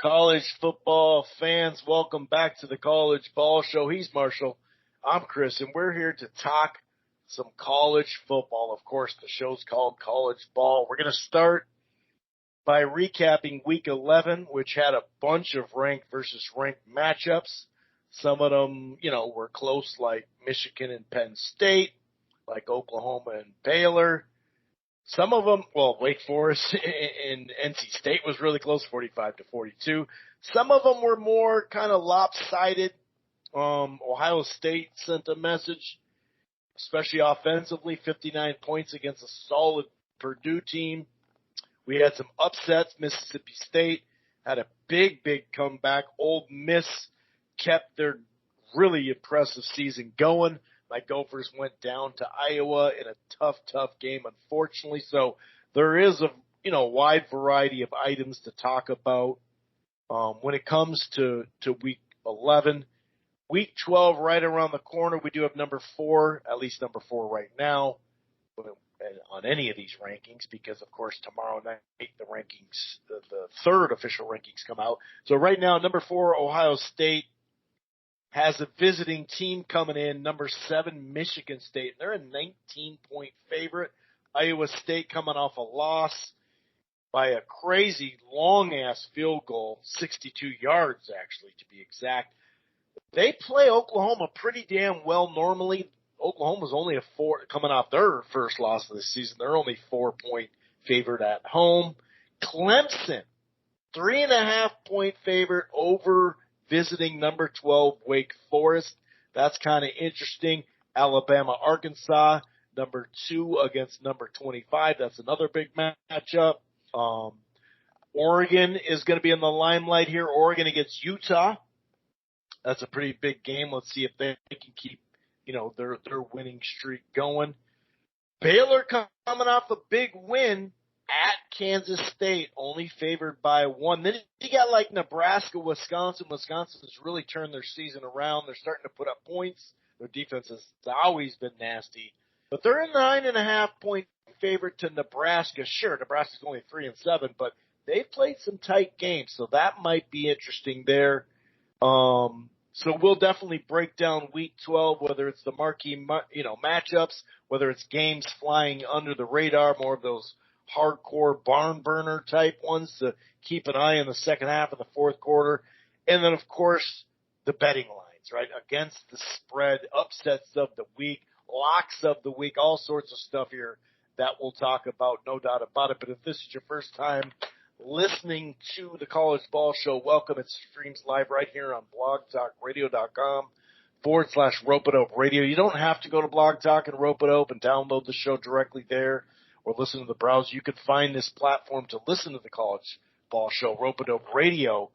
College football fans, welcome back to the College Ball Show. He's Marshall. I'm Chris, and we're here to talk some college football. Of course, the show's called College Ball. We're going to start by recapping Week 11, which had a bunch of ranked versus ranked matchups. Some of them, were close, like Michigan and Penn State, like Oklahoma and Baylor. Some of them, Wake Forest and NC State was really close, 45-42. Some of them were more kind of lopsided. Ohio State sent a message, especially offensively, 59 points against a solid Purdue team. We had some upsets. Mississippi State had a big comeback. Ole Miss kept their really impressive season going. My Gophers went down to Iowa in a tough game, unfortunately. So there is a wide variety of items to talk about when it comes to Week 11. Week 12 right around the corner. We do have number 4, at least number 4 right now on any of these rankings, because of course tomorrow night the rankings, the third official rankings come out. So right now, number 4, Ohio State has a visiting team coming in, number 7, Michigan State. They're a 19-point favorite. Iowa State coming off a loss by a crazy long-ass field goal, 62 yards actually to be exact. They play Oklahoma pretty damn well normally. Oklahoma's only coming off their first loss of the season. They're only 4-point favorite at home. Clemson, 3.5-point favorite over visiting number 12, Wake Forest. That's kind of interesting. Alabama, Arkansas, number 2 against number 25. That's another big matchup. Oregon is going to be in the limelight here. Oregon against Utah. That's a pretty big game. Let's see if they can keep, their winning streak going. Baylor coming off a big win at Kansas State, only favored by 1. Then you got like Nebraska, Wisconsin. Wisconsin has really turned their season around. They're starting to put up points. Their defense has always been nasty. But they're a 9.5-point favorite to Nebraska. Sure, Nebraska's only 3-7, but they've played some tight games, so that might be interesting there. So we'll definitely break down Week 12, whether it's the marquee, matchups, whether it's games flying under the radar, more of those hardcore barn burner type ones to keep an eye on the second half of the fourth quarter. And then, of course, the betting lines, right? Against the spread, upsets of the week, locks of the week, all sorts of stuff here that we'll talk about, no doubt about it. But if this is your first time listening to the College Ball Show, welcome. It streams live right here on blogtalkradio.com/Rope-A-Dope Radio. You don't have to go to Blog Talk and Rope-A-Dope and download the show directly there or listen to the browser. You can find this platform to listen to the College Ball Show, Rope-A-Dope Radio,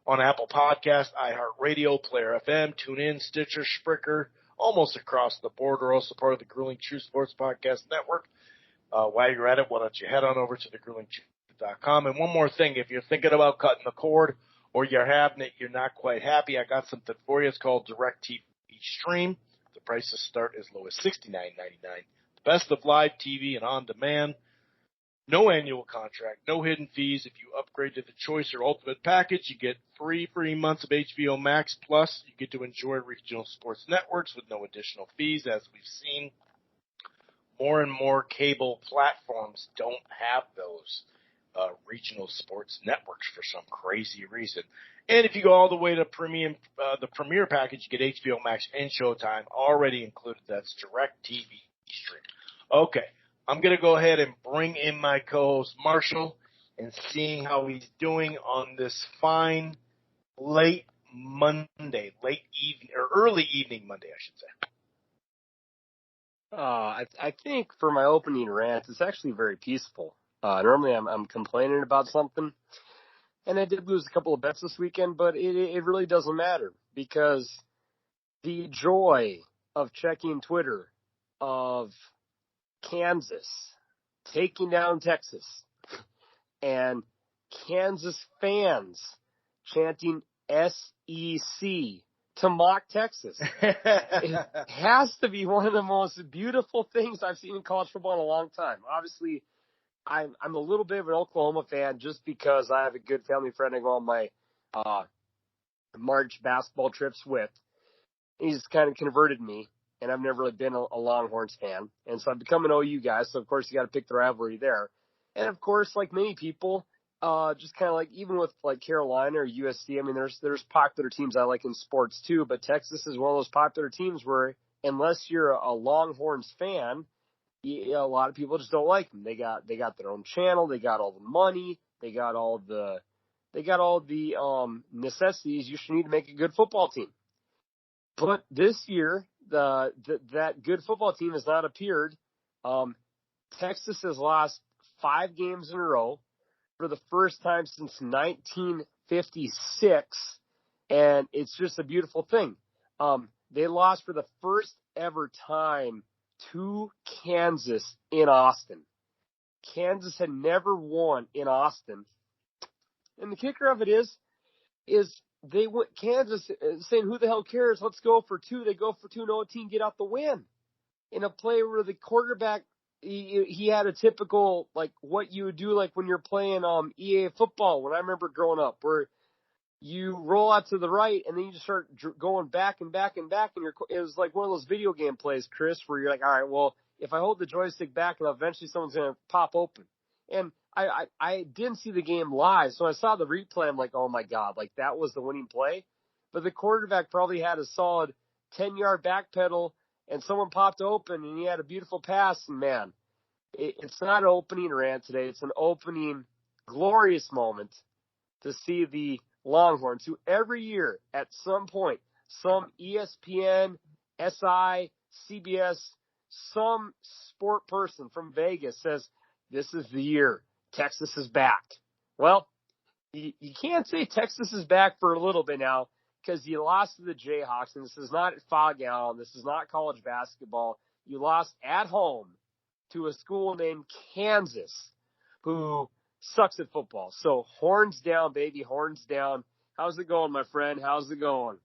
on Apple Podcasts, iHeartRadio, Player FM, TuneIn, Stitcher, Spreaker, almost across the board. We're also part of the Grueling Truth Sports Podcast Network. While you're at it, why don't you head on over to thegruelingtruth.com. And one more thing, if you're thinking about cutting the cord or you're having it, you're not quite happy, I got something for you. It's called DirecTV Stream. The prices start as low as $69.99. The best of live TV and on demand. No annual contract, no hidden fees. If you upgrade to the Choice or Ultimate package, you get 3 free months of HBO Max. Plus, you get to enjoy regional sports networks with no additional fees. As we've seen, more and more cable platforms don't have those regional sports networks for some crazy reason. And if you go all the way to the Premier package, you get HBO Max and Showtime already included. That's DirecTV Stream. Okay, I'm going to go ahead and bring in my co-host Marshall and seeing how he's doing on this fine early evening Monday, I should say. I think for my opening rant, it's actually very peaceful. Normally I'm complaining about something, and I did lose a couple of bets this weekend, but it really doesn't matter, because the joy of checking Twitter of Kansas taking down Texas and Kansas fans chanting SEC to mock Texas. It has to be one of the most beautiful things I've seen in college football in a long time. Obviously, I'm a little bit of an Oklahoma fan just because I have a good family friend. I go on my March basketball trips with. He's kind of converted me, and I've never really been a Longhorns fan. And so I've become an OU guy, so of course you got to pick the rivalry there. And of course, like many people, just kind of like even with like Carolina or USC, I mean, there's popular teams I like in sports too, but Texas is one of those popular teams where unless you're a Longhorns fan, a lot of people just don't like them. They got their own channel, they got all the money, they got all the necessities you should need to make a good football team. But this year, that good football team has not appeared. Texas has lost 5 games in a row for the first time since 1956, and it's just a beautiful thing. They lost for the first ever time to Kansas in Austin. Kansas had never won in Austin. And the kicker of it is they went Kansas saying, who the hell cares? Let's go for 2. They go for 2, no team get out the win. In a play where the quarterback, he had a typical, like what you would do like when you're playing EA football when I remember growing up, where you roll out to the right and then you just start going back and back and back, and it was like one of those video game plays, Chris, where you're like, all right, well, if I hold the joystick back, and eventually someone's going to pop open. And I didn't see the game live, so I saw the replay. I'm like, oh my God, like that was the winning play. But the quarterback probably had a solid 10-yard back pedal, and someone popped open, and he had a beautiful pass. And man, it's not an opening rant today. It's an opening glorious moment to see the Longhorns, who every year at some point, some ESPN, SI, CBS, some sport person from Vegas says, this is the year Texas is back. Well, you can't say Texas is back for a little bit now, because you lost to the Jayhawks, and this is not Fog Allen. This is not college basketball. You lost at home to a school named Kansas, who sucks at football. So horns down, baby, horns down. How's it going, my friend? How's it going?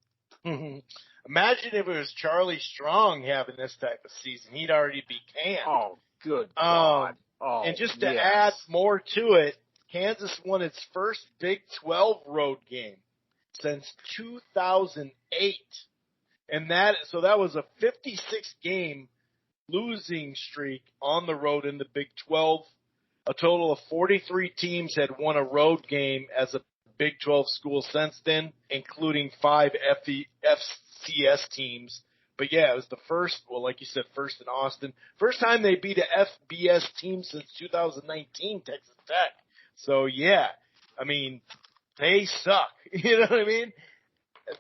Imagine if it was Charlie Strong having this type of season. He'd already be canned. Oh, good God. And just to add more to it, Kansas won its first Big 12 road game since 2008. And that was a 56-game losing streak on the road in the Big 12. A total of 43 teams had won a road game as a Big 12 school since then, including 5 FCS teams. But yeah, it was the first, well, like you said, first in Austin. First time they beat a FBS team since 2019, Texas Tech. So yeah, I mean, they suck. You know what I mean?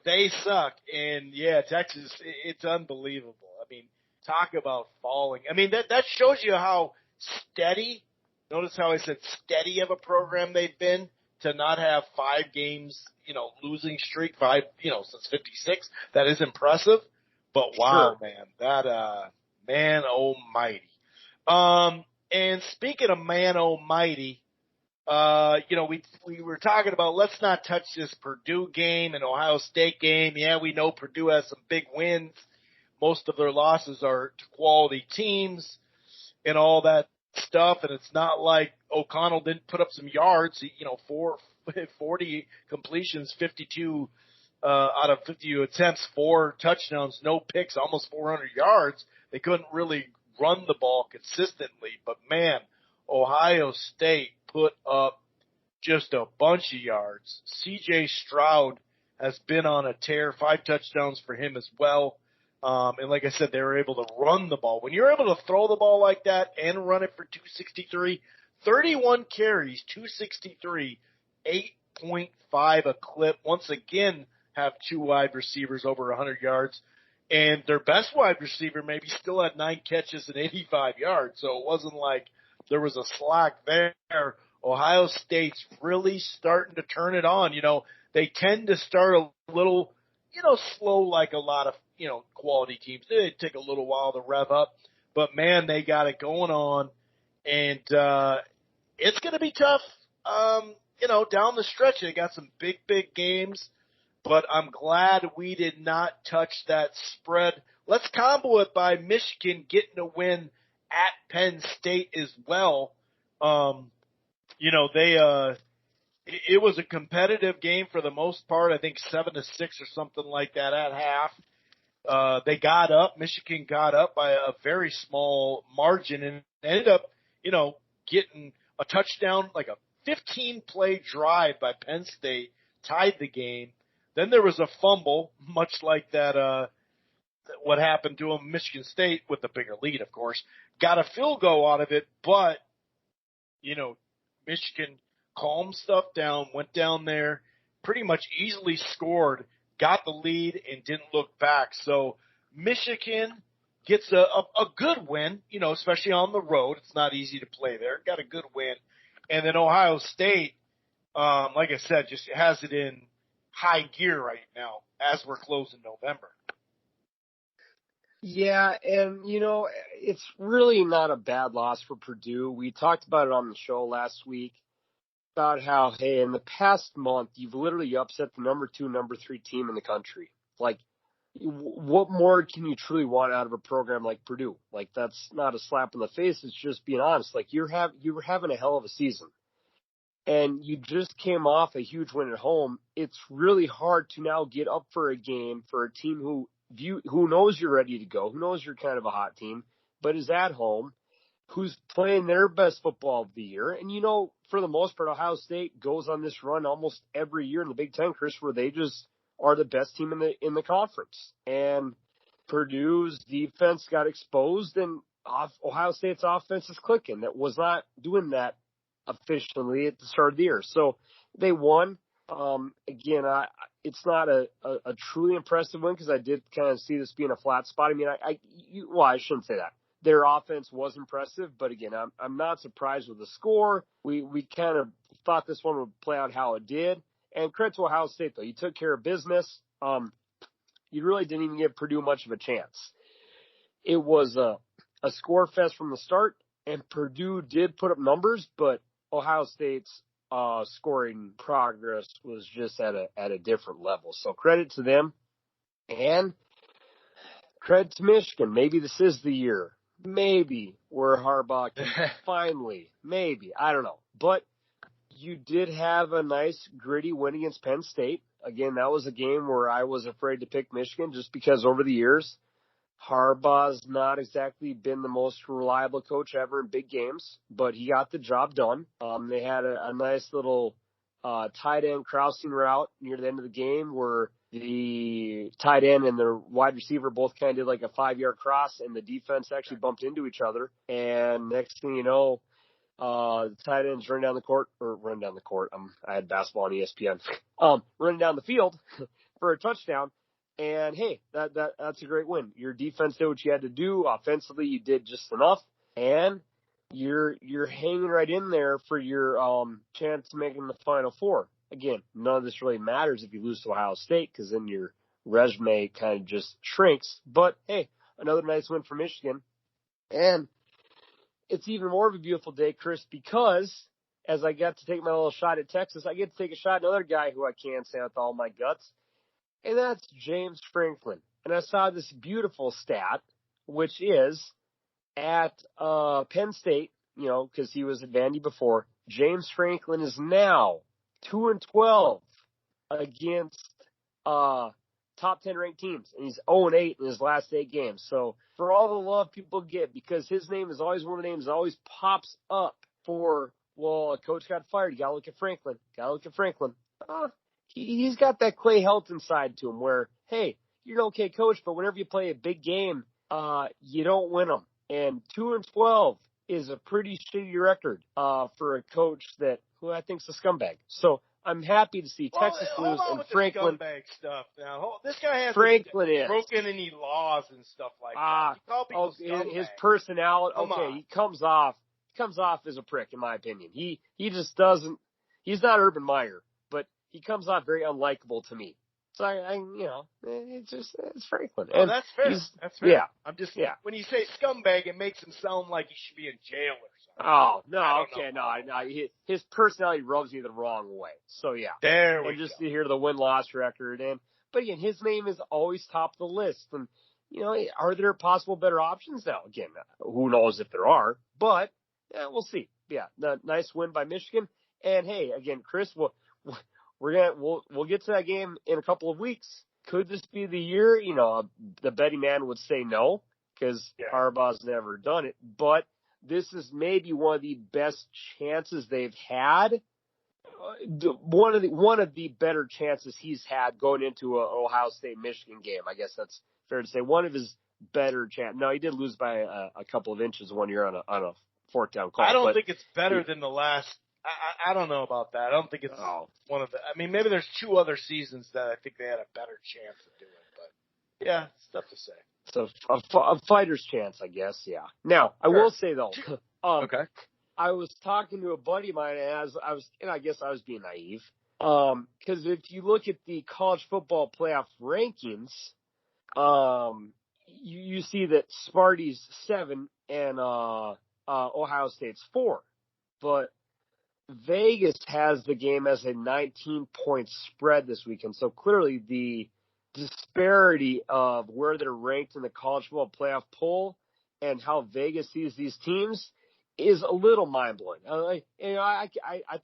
They suck. And yeah, Texas, it's unbelievable. I mean, talk about falling. I mean, that shows you how steady, notice how I said steady of a program they've been to not have 5 games, losing streak, since 56. That is impressive. But wow, Sure. man, that, man almighty. And speaking of man almighty, we were talking about let's not touch this Purdue game and Ohio State game. Yeah, we know Purdue has some big wins. Most of their losses are to quality teams and all that stuff. And it's not like O'Connell didn't put up some yards, 40 completions, 52 out of 50 attempts, 4 touchdowns, no picks, almost 400 yards. They couldn't really run the ball consistently. But, man, Ohio State put up just a bunch of yards. C.J. Stroud has been on a tear, 5 touchdowns for him as well. And like I said, they were able to run the ball. When you're able to throw the ball like that and run it for 263, 31 carries, 263, 8.5 a clip. Once again, have 2 wide receivers over 100 yards. And their best wide receiver maybe still had 9 catches and 85 yards. So it wasn't like there was a slack there. Ohio State's really starting to turn it on. They tend to start a little, slow like a lot of, quality teams. They take a little while to rev up. But, man, they got it going on. And it's going to be tough, down the stretch. They got some big, big games. But I'm glad we did not touch that spread. Let's combo it by Michigan getting a win at Penn State as well. it was a competitive game for the most part. I think 7-6 or something like that at half. They got up. Michigan got up by a very small margin and ended up, getting a touchdown, like a 15-play drive by Penn State, tied the game. Then there was a fumble, much like that, what happened to him, Michigan State, with the bigger lead, of course, got a field goal out of it, but, Michigan calmed stuff down, went down there, pretty much easily scored, got the lead, and didn't look back. So Michigan gets a good win, especially on the road. It's not easy to play there. Got a good win. And then Ohio State, like I said, just has it in high gear right now as we're closing November. Yeah, and it's really not a bad loss for Purdue. We talked about it on the show last week about how, hey, in the past month, you've literally upset the number 2, number 3 team in the country. Like, what more can you truly want out of a program like Purdue? Like, that's not a slap in the face. It's just being honest. Like, you were having a hell of a season, and you just came off a huge win at home. It's really hard to now get up for a game for a team who knows you're ready to go, who knows you're kind of a hot team, but is at home, who's playing their best football of the year. And, for the most part, Ohio State goes on this run almost every year in the Big Ten, Chris, where they just are the best team in the conference. And Purdue's defense got exposed, and Ohio State's offense is clicking. That was not doing that efficiently at the start of the year. So they won. Again, it's not a truly impressive win because I did kind of see this being a flat spot. I mean, I shouldn't say that. Their offense was impressive, but again, I'm not surprised with the score. We kind of thought this one would play out how it did. And credit to Ohio State, though. You took care of business. You really didn't even give Purdue much of a chance. It was a score fest from the start, and Purdue did put up numbers, but Ohio State's scoring progress was just at a different level. So credit to them, and credit to Michigan. Maybe this is the year. Maybe where Harbaugh can finally, maybe, I don't know. But you did have a nice gritty win against Penn State. Again, that was a game where I was afraid to pick Michigan just because over the years, Harbaugh's not exactly been the most reliable coach ever in big games, but he got the job done. They had a nice little tight end crossing route near the end of the game where the tight end and the wide receiver both kind of did like a 5-yard cross, and the defense actually bumped into each other. And next thing you know, the tight ends run down the court. I had basketball on ESPN. Running down the field for a touchdown. And hey, that's a great win. Your defense did what you had to do. Offensively, you did just enough, and you're hanging right in there for your chance of making the Final Four. Again, none of this really matters if you lose to Ohio State because then your resume kind of just shrinks. But hey, another nice win for Michigan, and it's even more of a beautiful day, Chris, because as I got to take my little shot at Texas, I get to take a shot at another guy who I can't stand with all my guts. And that's James Franklin. And I saw this beautiful stat, which is at Penn State, because he was at Vandy before, James Franklin is now 2-12 against top 10 ranked teams. And he's 0-8 in his last 8 games. So for all the love people get, because his name is always one of the names that always pops up for, well, a coach got fired. You got to look at Franklin. He's got that Clay Helton side to him where, hey, you're an okay coach, but whenever you play a big game, you don't win them. And 2-12 is a pretty shitty record for a coach who I think is a scumbag. So I'm happy to see Texas lose and Franklin. Scumbag stuff now. This guy has broken any laws and stuff like that. His personality. He comes off as a prick, in my opinion. He just doesn't. He's not Urban Meyer, but he comes off very unlikable to me. So it's Franklin. Oh, that's fair. That's fair. Yeah. I'm just when you say scumbag, it makes him sound like he should be in jail or something. Oh no, okay, no. His personality rubs me the wrong way. So yeah, there we go. Just go. to hear the win-loss record, but again, his name is always top of the list. And are there possible better options now? Again, who knows if there are? But we'll see. Yeah, the nice win by Michigan. And hey, again, Chris, we'll get to that game in a couple of weeks. Could this be the year? You know, the betting man would say no because Harbaugh's never done it. But this is maybe one of the best chances they've had. One of the better chances he's had going into a Ohio State Michigan game. I guess that's fair to say. One of his better chance. No, he did lose by a couple of inches one year on a fourth down call. I don't think it's better than the last. I don't know about that. I don't think it's one of the. I mean, maybe there's two other seasons that I think they had a better chance of doing. But yeah, it's tough to say. So a fighter's chance, I guess. Yeah. Now I will say though. Okay. I was talking to a buddy of mine, and I guess I was being naive. Because if you look at the college football playoff rankings, you see that Sparty's 7 and Ohio State's 4, but Vegas has the game as a 19-point spread this weekend. So clearly the disparity of where they're ranked in the college football playoff poll and how Vegas sees these teams is a little mind-blowing. I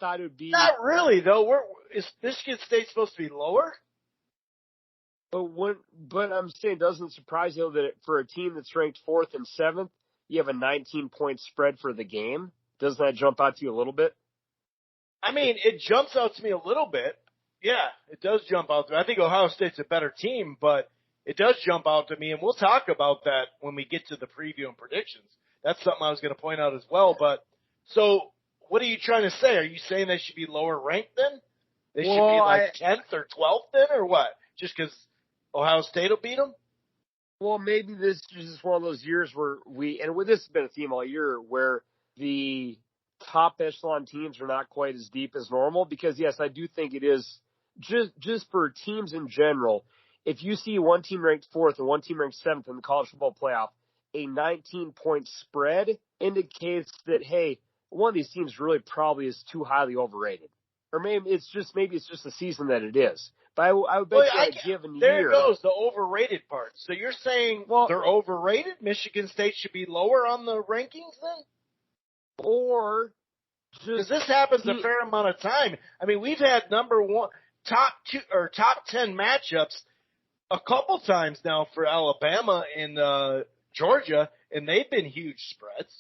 thought it would be... Not really, though. Is Michigan State supposed to be lower? But I'm saying, doesn't it surprise you that for a team that's ranked 4th and 7th, you have a 19-point spread for the game? Doesn't that jump out to you a little bit? I mean, it jumps out to me a little bit. Yeah, it does jump out to me. I think Ohio State's a better team, but it does jump out to me, and we'll talk about that when we get to the preview and predictions. That's something I was going to point out as well. But so what are you trying to say? Are you saying they should be lower ranked then? They should be like 10th or 12th then, or what? Just because Ohio State will beat them? Well, maybe this is just one of those years where this has been a theme all year, where the top echelon teams are not quite as deep as normal. Because, yes, I do think it is just for teams in general. If you see one team ranked 4th and one team ranked 7th in the college football playoff, a 19-point spread indicates that, hey, one of these teams really probably is too highly overrated. Or maybe it's just the season that it is. But I would bet you a given year. There goes the overrated part. So you're saying they're overrated? Michigan State should be lower on the rankings then? Or because this happens a fair amount of time. I mean, we've had number 1, top 2 or top 10 matchups a couple times now for Alabama and Georgia, and they've been huge spreads.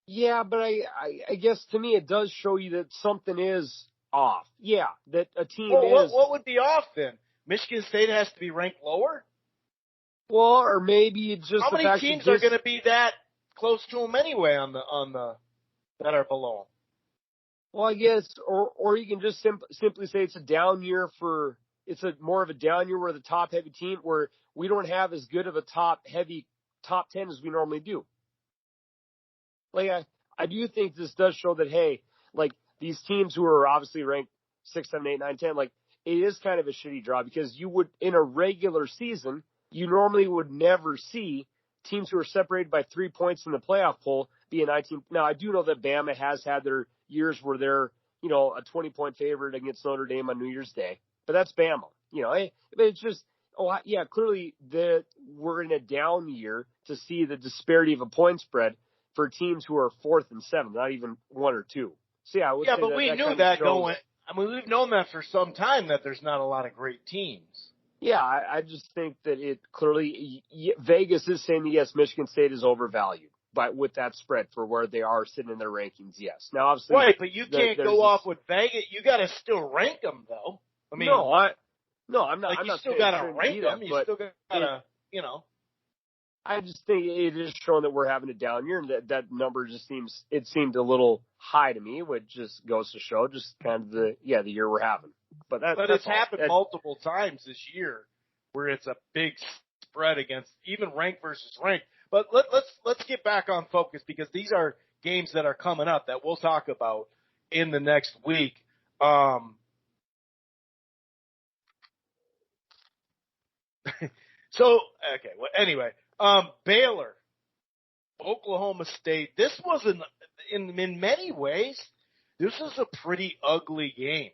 Yeah, but I guess to me it does show you that something is off. Yeah, that a team is. What would be off then? Michigan State has to be ranked lower? Well, or maybe it's just how many teams are going to be that close to them anyway on the that are below? Well, I guess, or you can just simply say it's a down year for. It's more of a down year where the top heavy team where we don't have as good of a top 10 as we normally do. Like I do think this does show that, hey, like these teams who are obviously ranked 6, 7, 8, 9, 10, like it is kind of a shitty draw because you would in a regular season you normally would never see teams who are separated by 3 points in the playoff poll be a 19. Now I do know that Bama has had their years where they're a 20-point favorite against Notre Dame on New Year's Day. But that's Bama, but it's just, clearly we're in a down year to see the disparity of a point spread for teams who are 4th and 7th, not even 1 or 2. So I would say but we knew that going. I mean, we've known that for some time that there's not a lot of great teams. Yeah, I just think that it clearly Vegas is saying that yes, Michigan State is overvalued, but with that spread for where they are sitting in their rankings, yes. Now, obviously, right, but you can't go off with Vegas. You got to still rank them, though. I mean, no, I'm not. Like I'm you not still got to rank them. You still got to, I just think it is showing that we're having a down year, and that number just seemed a little high to me, which just goes to show just kind of the year we're having. But it's happened multiple times this year where it's a big spread against even rank versus rank. But let's get back on focus because these are games that are coming up that we'll talk about in the next week. Anyway, Baylor, Oklahoma State. This was in many ways, this is a pretty ugly game.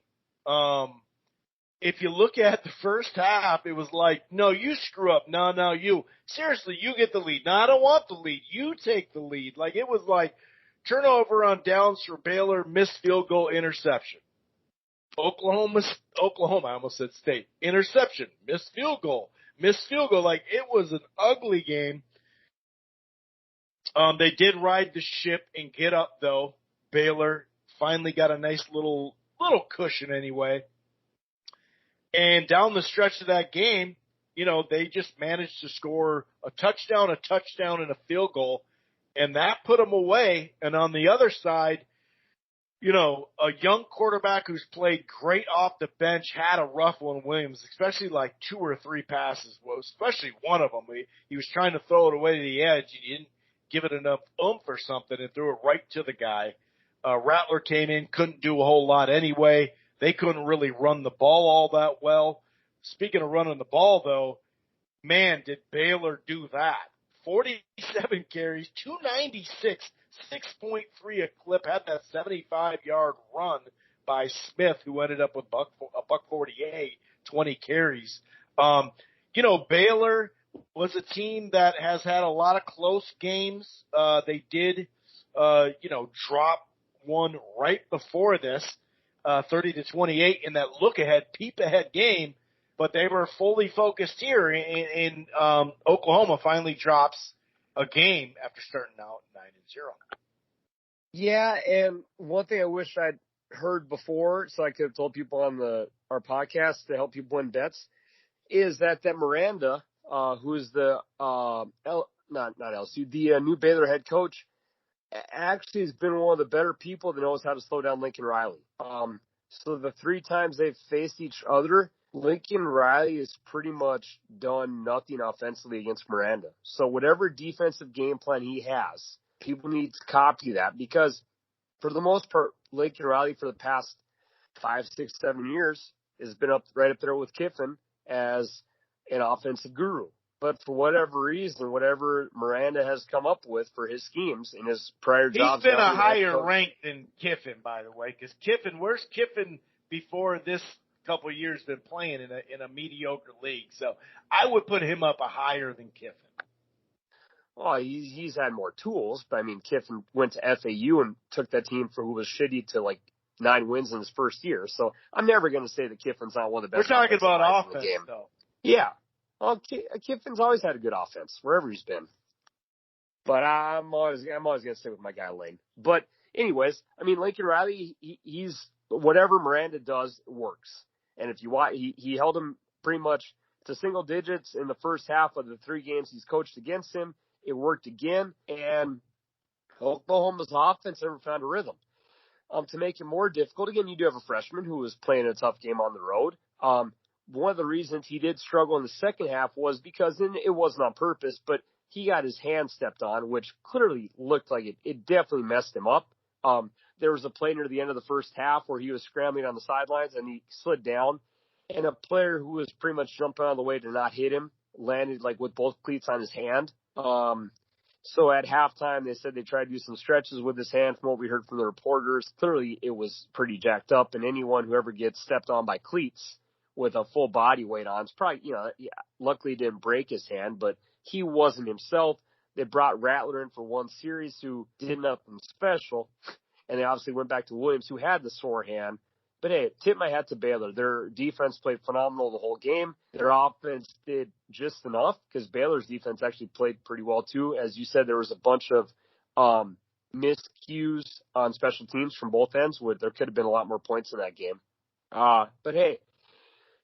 If you look at the first half, it was like, no, you screw up. No, you. Seriously, you get the lead. No, I don't want the lead. You take the lead. Like, it was like turnover on downs for Baylor, missed field goal, interception. Oklahoma, I almost said State. Interception, missed field goal. Like, it was an ugly game. They did ride the ship and get up, though. Baylor finally got a nice little cushion anyway. And down the stretch of that game, they just managed to score a touchdown, and a field goal, and that put them away. And on the other side, a young quarterback who's played great off the bench had a rough one, Williams, especially like 2 or 3 passes, especially one of them. He was trying to throw it away to the edge. He didn't give it enough oomph or something and threw it right to the guy. Rattler came in, couldn't do a whole lot anyway. They couldn't really run the ball all that well. Speaking of running the ball, though, man, did Baylor do that. 47 carries, 296, 6.3 a clip, had that 75-yard run by Smith, who ended up with a buck 48, 20 carries. Baylor was a team that has had a lot of close games. They did, drop one right before this, 30-28 in that peep ahead game. But they were fully focused here in Oklahoma finally drops a game after starting out 9-0. Yeah, and one thing I wish I'd heard before, so I could have told people on our podcast to help people win bets, is that Miranda, who's the not LSU, the new Baylor head coach, actually has been one of the better people that knows how to slow down Lincoln Riley. So the 3 times they've faced each other, Lincoln Riley has pretty much done nothing offensively against Miranda. So whatever defensive game plan he has, people need to copy that, because for the most part, Lincoln Riley for the past 5, 6, 7 years has been right up there with Kiffin as an offensive guru. But for whatever reason, whatever Miranda has come up with for his schemes in his prior jobs. He's been a higher rank than Kiffin, by the way, because where's Kiffin before this couple of years been playing in a mediocre league? So I would put him up a higher than Kiffin. Well, he's had more tools, but I mean, Kiffin went to FAU and took that team who was shitty to like 9 wins in his first year. So I'm never going to say that Kiffin's not one of the best. We're talking about offense, though. Yeah. Well, Kiffin's always had a good offense wherever he's been. But I'm always going to stay with my guy Lane. But anyways, I mean, Lincoln Riley, he's whatever Miranda does works. And if you watch, he held him pretty much to single digits in the first half of the 3 games he's coached against him. It worked again, and Oklahoma's offense never found a rhythm. To make it more difficult, again, you do have a freshman who was playing a tough game on the road. One of the reasons he did struggle in the second half was because it wasn't on purpose, but he got his hand stepped on, which clearly looked like it definitely messed him up. There was a play near the end of the first half where he was scrambling on the sidelines and he slid down, and a player who was pretty much jumping out of the way to not hit him landed like with both cleats on his hand. So at halftime, they said they tried to do some stretches with his hand. From what we heard from the reporters, clearly it was pretty jacked up, and anyone who ever gets stepped on by cleats with a full body weight on, it's probably, luckily he didn't break his hand, but he wasn't himself. They brought Rattler in for one series who did nothing special, and they obviously went back to Williams, who had the sore hand. But hey, tip my hat to Baylor. Their defense played phenomenal the whole game. Their offense did just enough because Baylor's defense actually played pretty well too. As you said, there was a bunch of miscues on special teams from both ends where there could have been a lot more points in that game. But hey,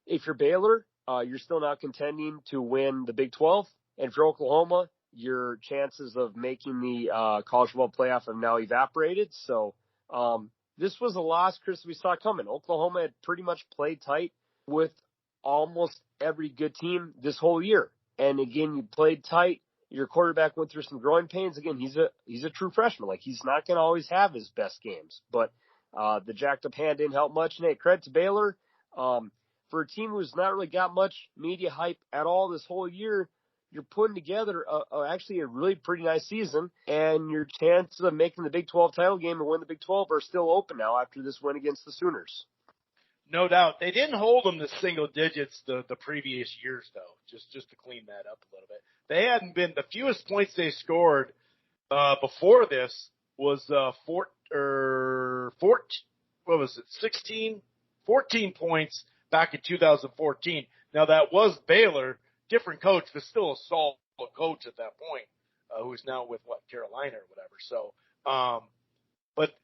if you're Baylor, you're still not contending to win the Big 12. And for Oklahoma, your chances of making the college football playoff have now evaporated. So, this was a loss, Chris, we saw coming. Oklahoma had pretty much played tight with almost every good team this whole year. And again, you played tight. Your quarterback went through some growing pains. Again, he's a true freshman. Like, he's not going to always have his best games. But the jacked up hand didn't help much. And hey, credit to Baylor. For a team who's not really got much media hype at all this whole year, you're putting together actually a really pretty nice season, and your chances of making the Big 12 title game and win the Big 12 are still open now after this win against the Sooners. No doubt. They didn't hold them to single digits the previous years, though, just to clean that up a little bit. They hadn't been – the fewest points they scored before this was 14 points back in 2014. Now that was Baylor, different coach, but still a solid coach at that point, who's now with Carolina or whatever. So, but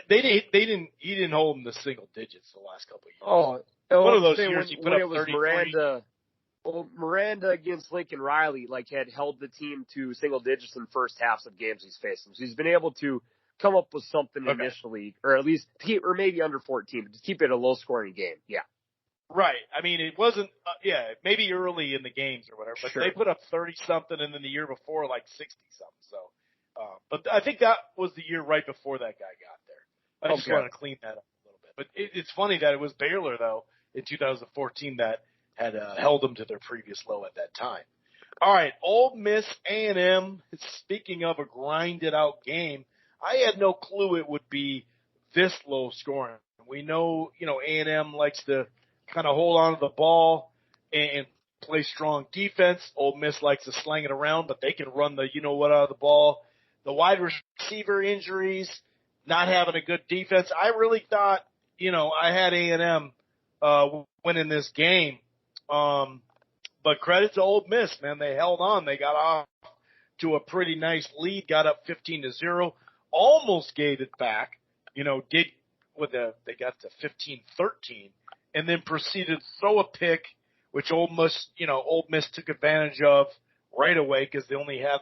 he didn't hold them to single digits the last couple of years. One of those years he put up 33. Miranda against Lincoln Riley had held the team to single digits in first halves of games he's faced. So he's been able to come up with something initially, or at least or maybe under 14, but to keep it a low scoring game. Yeah. Right. I mean, it wasn't, maybe early in the games or whatever, but they put up 30 something, and then the year before 60 something. So, but I think that was the year right before that guy got there. I just want to clean that up a little bit. But it's funny that it was Baylor though in 2014 that had held them to their previous low at that time. All right, Ole Miss A&M. Speaking of a grinded out game, I had no clue it would be this low scoring. We know, A&M likes to kind of hold on to the ball and play strong defense. Ole Miss likes to slang it around, but they can run the out of the ball. The wide receiver injuries, not having a good defense. I really thought, I had A&M winning this game. But credit to Ole Miss, man. They held on. They got off to a pretty nice lead, got up 15-0, almost gave it back, they got to 15-13, and then proceeded to throw a pick, which Ole Miss took advantage of right away because they only had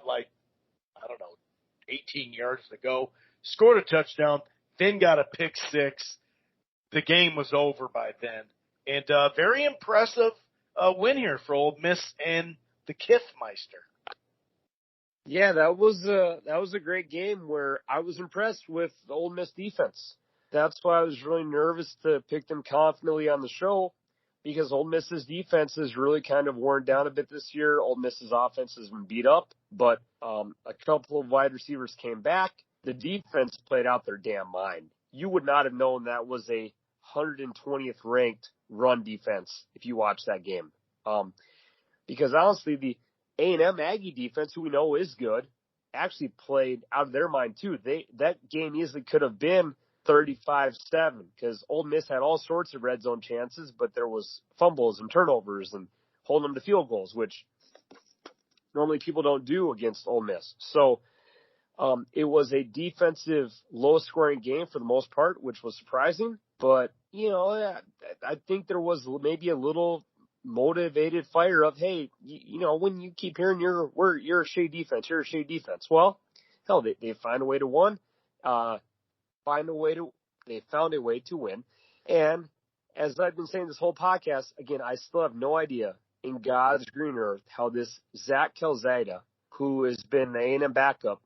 18 yards to go, scored a touchdown, then got a pick six. The game was over by then. And very impressive win here for Ole Miss and the Kiffmeister. Yeah, that was a great game where I was impressed with the Ole Miss defense. That's why I was really nervous to pick them confidently on the show, because Ole Miss's defense is really kind of worn down a bit this year. Ole Miss's offense has been beat up, but a couple of wide receivers came back. The defense played out their damn mind. You would not have known that was a 120th ranked run defense if you watch that game. Because honestly, the A&M Aggie defense, who we know is good, actually played out of their mind too. That game easily could have been 35-7 because Ole Miss had all sorts of red zone chances, but there was fumbles and turnovers and holding them to field goals, which normally people don't do against Ole Miss. So it was a defensive, low-scoring game for the most part, which was surprising. But, I think there was maybe a little motivated fire of, hey, when you keep hearing you're a shade defense, you're a shade defense. Well, hell, they find a way to win. They found a way to win. And as I've been saying this whole podcast, again, I still have no idea in God's green earth how this Zach Calzada, who has been the A&M backup,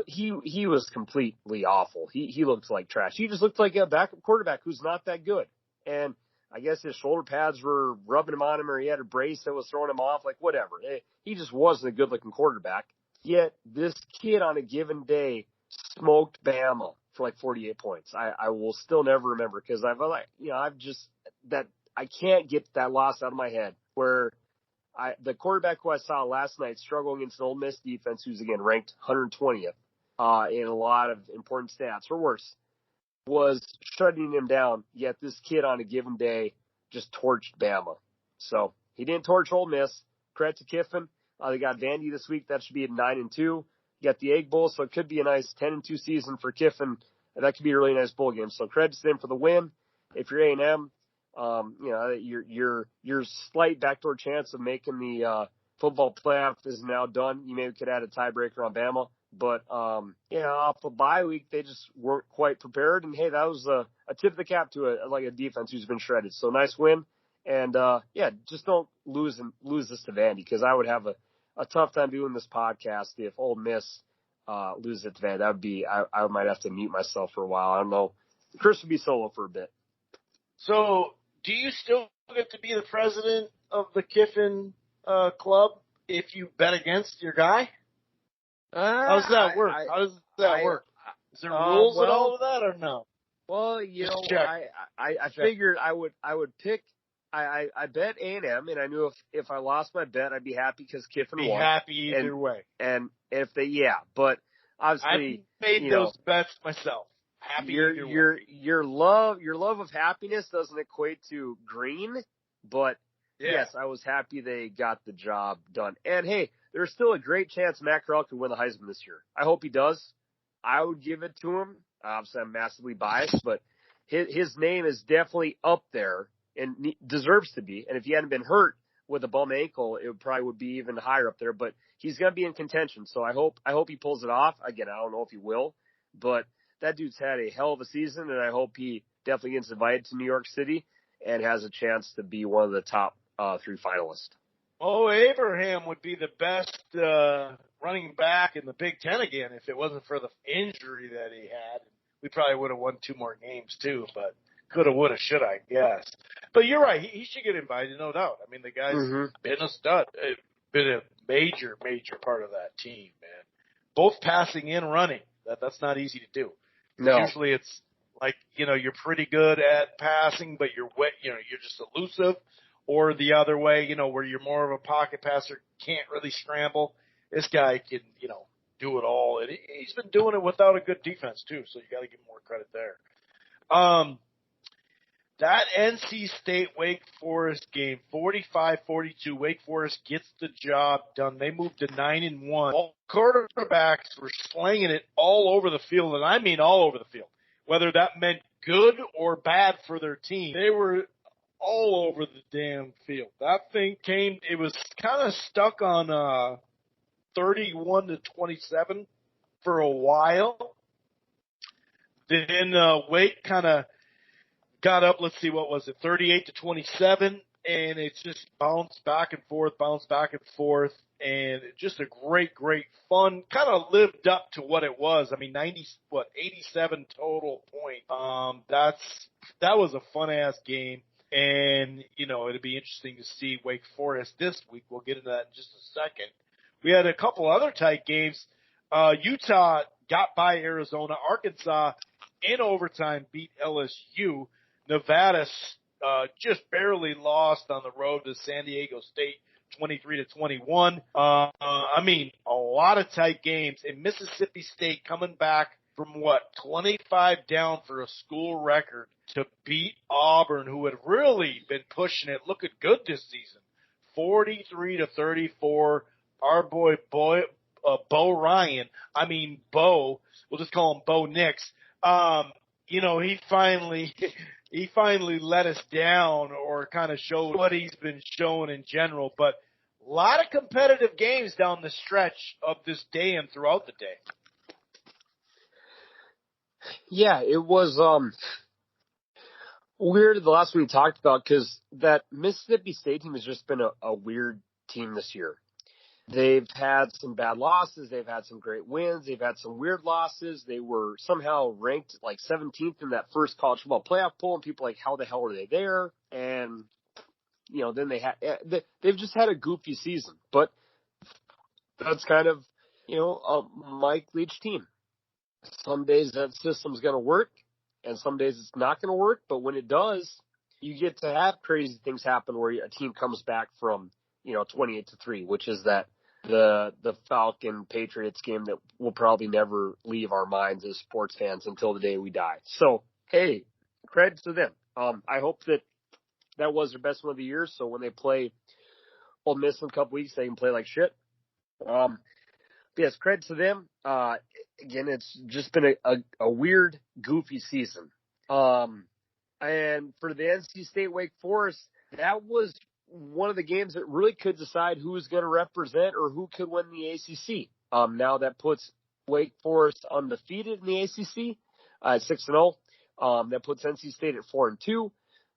he was completely awful. He looked like trash. He just looked like a backup quarterback who's not that good. And I guess his shoulder pads were rubbing him on him, or he had a brace that was throwing him off, whatever. He just wasn't a good-looking quarterback. Yet this kid on a given day smoked Bama for 48 points. I will still never remember because I can't get that loss out of my head where the quarterback who I saw last night struggling against an Ole Miss defense, who's again ranked 120th in a lot of important stats or worse, was shutting him down. Yet this kid on a given day just torched Bama. So he didn't torch Ole Miss. Credit to Kiffin. They got Vandy this week. That should be at 9-2. You got the Egg Bowl, so it could be a nice 10-2 season for Kiffin. That could be a really nice bowl game. So credit to them for the win. If you're A&M, your slight backdoor chance of making the football playoff is now done. You maybe could add a tiebreaker on Bama, but off a bye week they just weren't quite prepared. And hey, that was a tip of the cap to a defense who's been shredded. So nice win, and just don't lose this to Vandy because I would have a tough time doing this podcast if Ole Miss loses it to Vandy. That would be I might have to mute myself for a while. I don't know. Chris would be solo for a bit. So, do you still get to be the president of the Kiffin club if you bet against your guy? How does that work? Is there rules at all of that or no? Well, I figured I would pick. I bet A&M, and I knew if I lost my bet, I'd be happy because Kiffin won. Be happy either way. And if they, but obviously, made those bets myself. Happy either way. Your love of happiness doesn't equate to green, but yes, I was happy they got the job done. And hey, there's still a great chance Matt Corral could win the Heisman this year. I hope he does. I would give it to him. Obviously, I'm massively biased, but his name is definitely up there and deserves to be. And if he hadn't been hurt with a bum ankle, it probably would be even higher up there. But he's going to be in contention, so I hope he pulls it off. Again, I don't know if he will, but that dude's had a hell of a season, and I hope he definitely gets invited to New York City and has a chance to be one of the top 3 finalists. Oh, Abraham would be the best running back in the Big Ten again if it wasn't for the injury that he had. We probably would have won 2 more games too, but coulda, woulda, shoulda, I guess. But you're right. He should get invited, no doubt. I mean, the guy's been a stud, been a major, major part of that team, man. Both passing and running. That's not easy to do. No. Usually it's like, you're pretty good at passing, but you're just elusive. Or the other way, where you're more of a pocket passer, can't really scramble. This guy can, do it all. And he's been doing it without a good defense too, so you got to give him more credit there. That NC State Wake Forest game, 45-42. Wake Forest gets the job done. They moved to 9-1. All quarterbacks were slinging it all over the field, and I mean all over the field. Whether that meant good or bad for their team, they were all over the damn field. That thing it was kind of stuck on 31-27 for a while. Then Wake kind of got up, let's see, what was it, 38-27, and it's just bounced back and forth, and just a great, great fun, kind of lived up to what it was. I mean, 87 total point. That was a fun-ass game, and, it'd be interesting to see Wake Forest this week. We'll get into that in just a second. We had a couple other tight games. Utah got by Arizona. Arkansas, in overtime, beat LSU. Nevada just barely lost on the road to San Diego State, 23-21. I mean, a lot of tight games. And Mississippi State coming back from 25 down for a school record to beat Auburn, who had really been pushing it, looking good this season, 43-34. Our boy Bo Ryan. I mean Bo. We'll just call him Bo Nix. He finally let us down, or kind of showed what he's been showing in general. But a lot of competitive games down the stretch of this day and throughout the day. Yeah, it was weird the last one we talked about, because that Mississippi State team has just been a weird team this year. They've had some bad losses. They've had some great wins. They've had some weird losses. They were somehow ranked like 17th in that first college football playoff poll, and people like, how the hell are they there? And, then they've just had a goofy season. But that's kind of, a Mike Leach team. Some days that system's going to work, and some days it's not going to work. But when it does, you get to have crazy things happen where a team comes back from, 28-3, which is that the Falcon Patriots game that will probably never leave our minds as sports fans until the day we die. So, hey, credit to them. I hope that was their best one of the year. So when they play Ole Miss in a couple weeks, they can play like shit. Yes, credit to them. Again, it's just been a weird, goofy season. And for the NC State Wake Forest, that was one of the games that really could decide who is going to represent or who could win the ACC. Now that puts Wake Forest undefeated in the ACC at 6-0. That puts NC State at 4-2.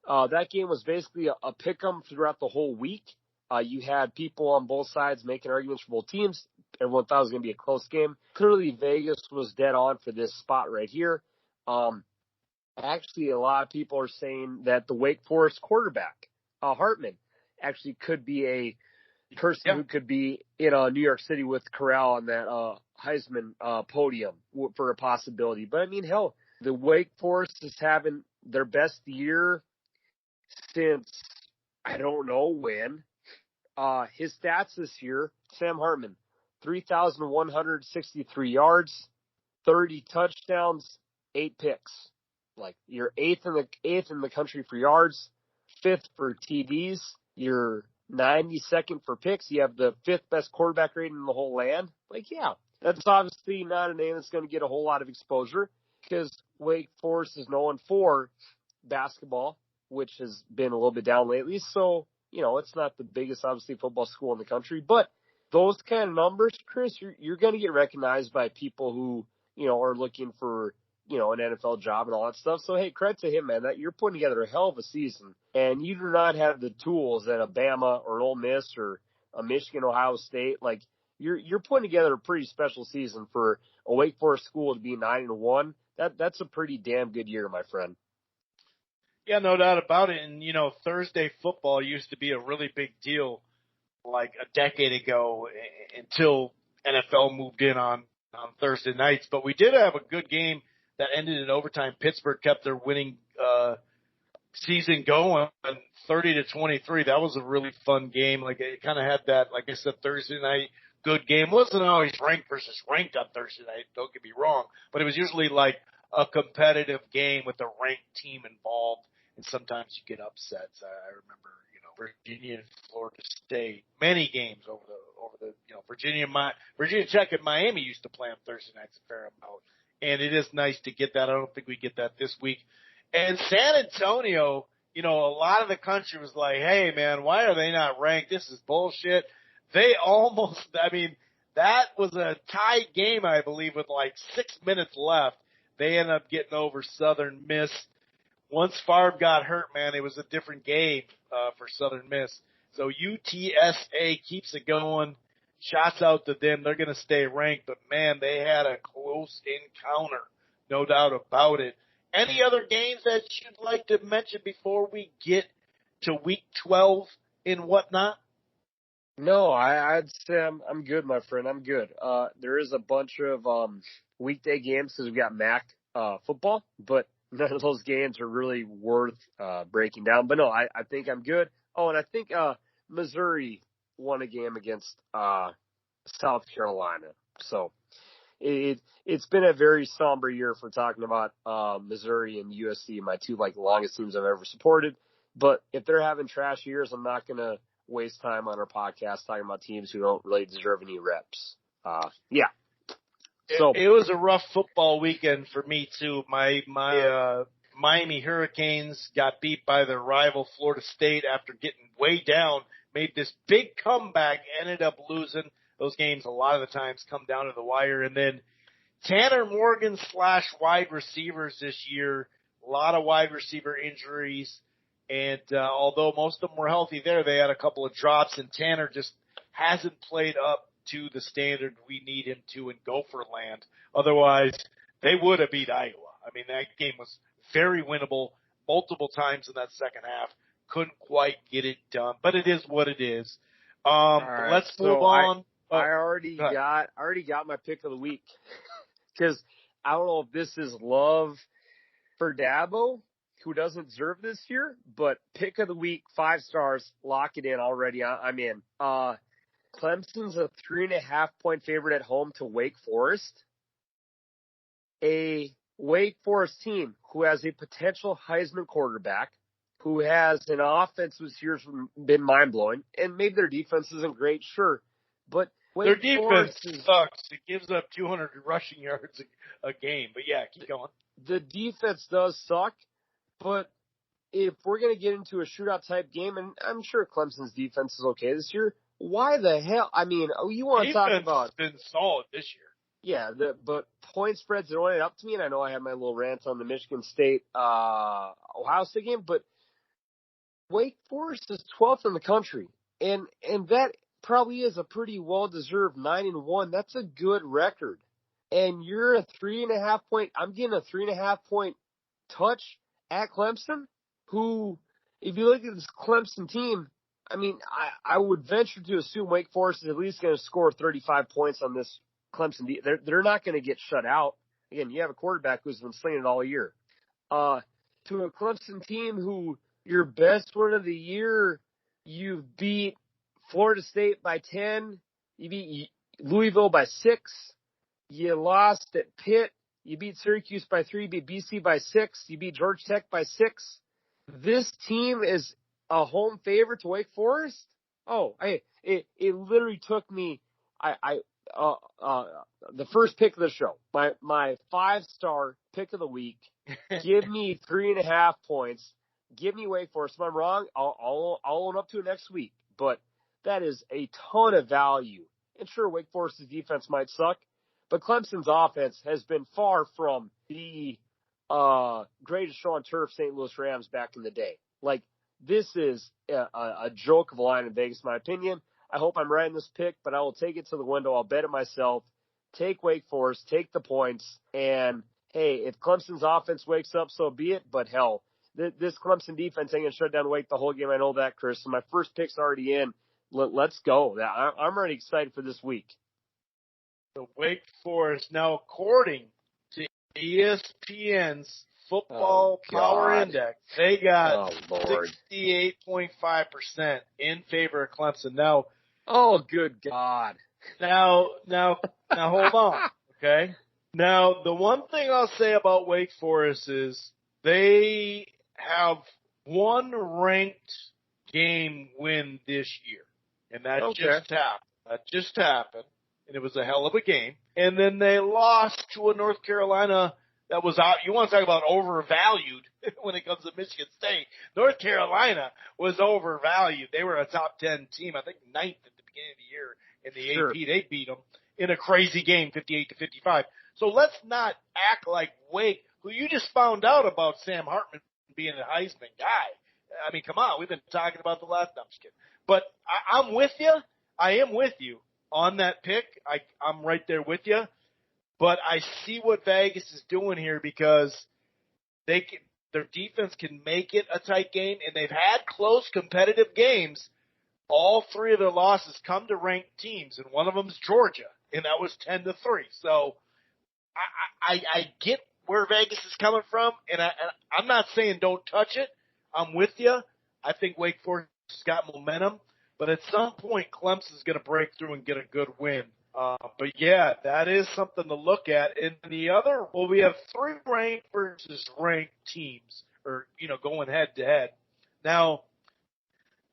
That game was basically a pick-em throughout the whole week. You had people on both sides making arguments for both teams. Everyone thought it was going to be a close game. Clearly, Vegas was dead on for this spot right here. Actually, a lot of people are saying that the Wake Forest quarterback, Hartman, actually could be a person who could be in New York City with Corral on that Heisman podium for a possibility. But, I mean, hell, the Wake Forest is having their best year since I don't know when. His stats this year, Sam Hartman, 3,163 yards, 30 touchdowns, 8 picks. Like, you're eighth in the country for yards, fifth for TDs. You're 92nd for picks. You have the fifth best quarterback rating in the whole land. Like, yeah, that's obviously not a name that's going to get a whole lot of exposure because Wake Forest is known for basketball, which has been a little bit down lately. So, it's not the biggest, obviously, football school in the country. But those kind of numbers, Chris, you're going to get recognized by people who, are looking for, an NFL job and all that stuff. So, hey, credit to him, man, that you're putting together a hell of a season. And you do not have the tools that a Bama or an Ole Miss or a Michigan, Ohio State. Like, you're putting together a pretty special season for a Wake Forest school to be 9-1. That's a pretty damn good year, my friend. Yeah, no doubt about it. And, Thursday football used to be a really big deal like a decade ago until NFL moved in on Thursday nights. But we did have a good game that ended in overtime. Pittsburgh kept their winning season going 30-23. That was a really fun game. Like, it kind of had that, like I said, Thursday night good game. Wasn't always ranked versus ranked on Thursday night, don't get me wrong, but it was usually like a competitive game with a ranked team involved, and sometimes you get upsets. I remember, Virginia and Florida State, many games over the Virginia Tech and Miami used to play on Thursday nights a fair amount, and it is nice to get that. I don't think we get that this week. And San Antonio, a lot of the country was like, hey, man, why are they not ranked? This is bullshit. They almost, that was a tied game, I believe, with like 6 minutes left. They ended up getting over Southern Miss. Once Favre got hurt, man, it was a different game for Southern Miss. So UTSA keeps it going. Shots out to them. They're going to stay ranked, but, man, they had a close encounter, no doubt about it. Any other games that you'd like to mention before we get to Week 12 and whatnot? No, I'd say I'm good, my friend. I'm good. There is a bunch of weekday games because we've got MAC football, but none of those games are really worth breaking down. But no, I think I'm good. Oh, and I think Missouri won a game against South Carolina. So it's been a very somber year for talking about Missouri and USC, my two longest teams I've ever supported. But if they're having trash years, I'm not gonna waste time on our podcast talking about teams who don't really deserve any reps. Yeah. So it was a rough football weekend for me too. My Miami Hurricanes got beat by their rival Florida State after getting way down, made this big comeback, ended up losing. Those games a lot of the times come down to the wire. And then Tanner Morgan / wide receivers this year, a lot of wide receiver injuries. And although most of them were healthy there, they had a couple of drops, and Tanner just hasn't played up to the standard we need him to in Gopher land. Otherwise, they would have beat Iowa. I mean, that game was very winnable multiple times in that second half. Couldn't quite get it done, but it is what it is. right, let's move on. I already got my pick of the week because I don't know if this is love for Dabo, who doesn't deserve this year, but pick of the week, 5 stars, lock it in already. I'm in. Clemson's a 3.5-point favorite at home to Wake Forest. A Wake Forest team who has a potential Heisman quarterback, who has an offense this year's been mind-blowing, and maybe their defense isn't great, sure, but their defense sucks. It gives up 200 rushing yards a game, but yeah, keep going. The defense does suck, but if we're going to get into a shootout-type game, and I'm sure Clemson's defense is okay this year, why the hell? I mean, you want to talk about... Defense has been solid this year. Yeah, but point spreads are only up to me, and I know I had my little rant on the Michigan State Ohio State game, but Wake Forest is 12th in the country, and that probably is a pretty well-deserved 9-1. That's a good record. And you're a 3.5-point, I'm getting a 3.5-point touch at Clemson, who, if you look at this Clemson team, I mean, I would venture to assume Wake Forest is at least going to score 35 points on this Clemson. They're not going to get shut out. Again, you have a quarterback who's been slinging it all year. To a Clemson team who your best win of the year, you've beat Florida State by 10, you beat Louisville by 6, You lost at Pitt. You beat Syracuse by 3, beat BC by 6, you beat Georgia Tech by 6. This team is a home favorite to Wake Forest? Oh, it literally took me, the first pick of the show, my 5-star pick of the week. Give me 3.5 points. Give me Wake Forest. If I'm wrong, I'll own up to it next week. But that is a ton of value. And sure, Wake Forest's defense might suck, but Clemson's offense has been far from the greatest show on turf St. Louis Rams back in the day. Like, this is a joke of a line in Vegas, in my opinion. I hope I'm right in this pick, but I will take it to the window. I'll bet it myself. Take Wake Forest, take the points, and hey, if Clemson's offense wakes up, so be it. But hell, this Clemson defense ain't going to shut down Wake the whole game. I know that, Chris. So my first pick's already in. Let's go. I'm already excited for this week. The Wake Forest, now according to ESPN's Football Power Index, they got 68.5% in favor of Clemson. Now, good God. Now hold on, okay? Now, the one thing I'll say about Wake Forest is they have one ranked game win this year, and that just happened. That just happened, and it was a hell of a game. And then they lost to a North Carolina that was out. You want to talk about overvalued when it comes to Michigan State. North Carolina was overvalued. They were a top 10 team, I think 9th at the beginning of the year in the AP. They beat them in a crazy game, 58-55. So let's not act like Wake, who you just found out about Sam Hartman being a Heisman guy. I mean, come on. We've been talking about the last time. I'm just kidding. But I'm with you. I am with you on that pick. I'm right there with you. But I see what Vegas is doing here because their defense can make it a tight game, and they've had close competitive games. All 3 of their losses come to ranked teams, and one of them is Georgia, and that was 10-3. So I get where Vegas is coming from, and I'm not saying don't touch it. I'm with you. I think Wake Forest has got momentum, but at some point Clemson's going to break through and get a good win. But yeah, that is something to look at. And the other, we have 3 ranked versus ranked teams, or going head to head. Now,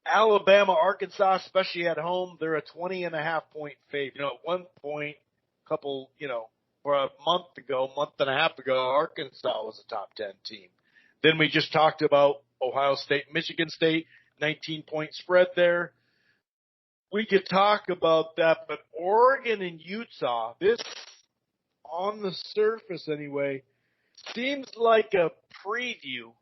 Alabama, Arkansas, especially at home, they're a 20.5 point favorite. At one point, for a month and a half ago, Arkansas was a top 10 team. Then we just talked about Ohio State, Michigan State, 19-point spread there. We could talk about that, but Oregon and Utah, this, on the surface anyway, seems like a preview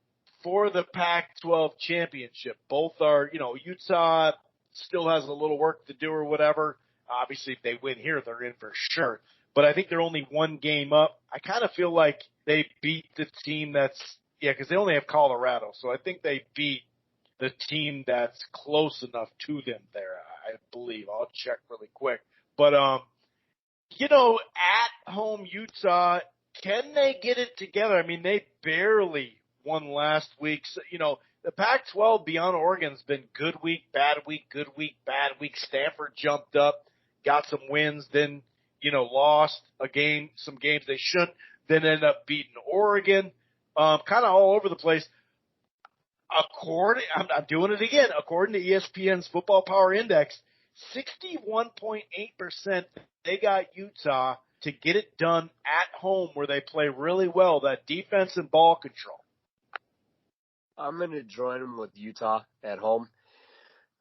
for the Pac-12 championship. Both are, Utah still has a little work to do or whatever. Obviously, if they win here, they're in for sure. But I think they're only one game up. I kind of feel like they beat the team because they only have Colorado. So I think they beat the team that's close enough to them there, I believe. I'll check really quick. But, at home Utah, can they get it together? I mean, they barely won last week. So, the Pac-12 beyond Oregon's been good week, bad week, good week, bad week. Stanford jumped up, got some wins, then, lost some games they shouldn't, then ended up beating Oregon. Kind of all over the place. I'm doing it again. According to ESPN's Football Power Index, 61.8% they got Utah to get it done at home where they play really well, that defense and ball control. I'm going to join them with Utah at home.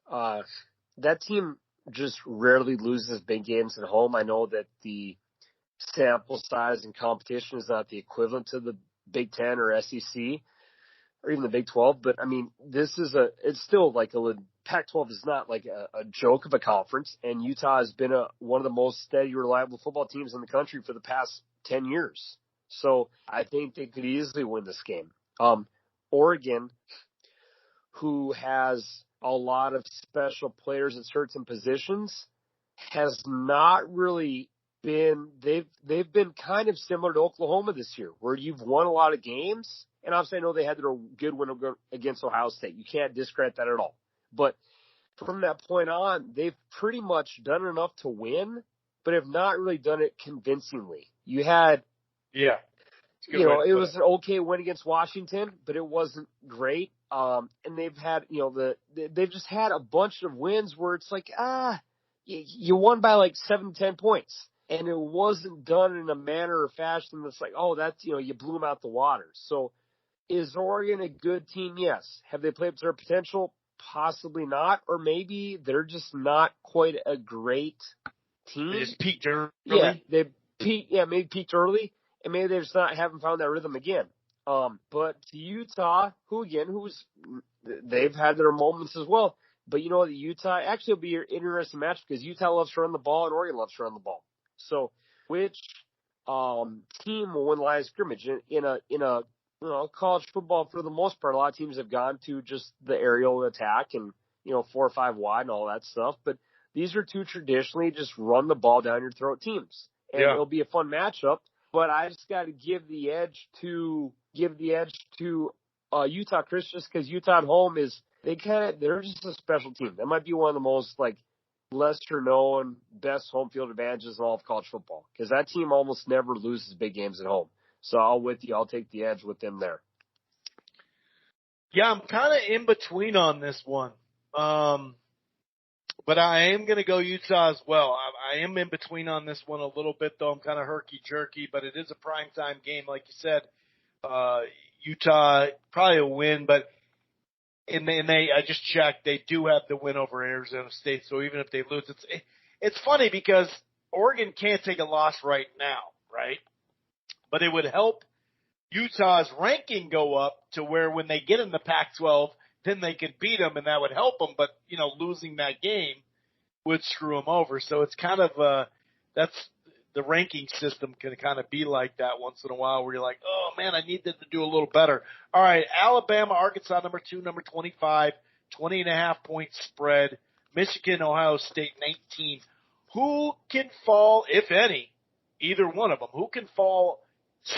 That team just rarely loses big games at home. I know that the sample size and competition is not the equivalent to the Big Ten or SEC or even the Big 12, but I mean, it's still like Pac-12 is not like a joke of a conference, and Utah has been one of the most steady, reliable football teams in the country for the past 10 years. So I think they could easily win this game. Oregon, who has a lot of special players at certain positions, has not really been, they've been kind of similar to Oklahoma this year, where you've won a lot of games. And obviously I know they had their good win against Ohio State. You can't discredit that at all. But from that point on, they've pretty much done enough to win, but have not really done it convincingly. You had, Yeah. It was an okay win against Washington, but it wasn't great. And they've had, they've just had a bunch of wins where it's like, you won by like 7-10 points. And it wasn't done in a manner or fashion that's like, oh, that's, you blew them out the water. So is Oregon a good team? Yes. Have they played up to their potential? Possibly not. Or maybe they're just not quite a great team. They just peaked early. Yeah, maybe peaked early, and maybe they just haven't found that rhythm again. But to Utah, they've had their moments as well. But you know what, Utah actually will be an interesting match because Utah loves to run the ball and Oregon loves to run the ball. So which team will win the line of scrimmage in a college football? For the most part, a lot of teams have gone to just the aerial attack and 4 or 5 wide and all that stuff. But these are two traditionally just run the ball down your throat teams, and it'll be a fun matchup. But I just got to give the edge to Utah, Chris, just because Utah at home they're just a special team. That might be one of the most lesser known, best home field advantages in all of college football because that team almost never loses big games at home. So I'll take the edge with them there. Yeah, I'm kind of in between on this one. But I am going to go Utah as well. I am in between on this one a little bit, though. I'm kind of herky-jerky, but it is a primetime game, like you said. Utah, probably a win, but I just checked, they do have the win over Arizona State, so even if they lose, it's funny because Oregon can't take a loss right now, right? But it would help Utah's ranking go up to where when they get in the Pac-12, then they could beat them, and that would help them. But, losing that game would screw them over. So it's kind of that's the ranking system can kind of be like that once in a while where you're like, oh, man, I need them to do a little better. All right, Alabama, Arkansas, number 2, number 25, 20.5-point spread. Michigan, Ohio State, 19. Who can fall, if any, either one of them, who can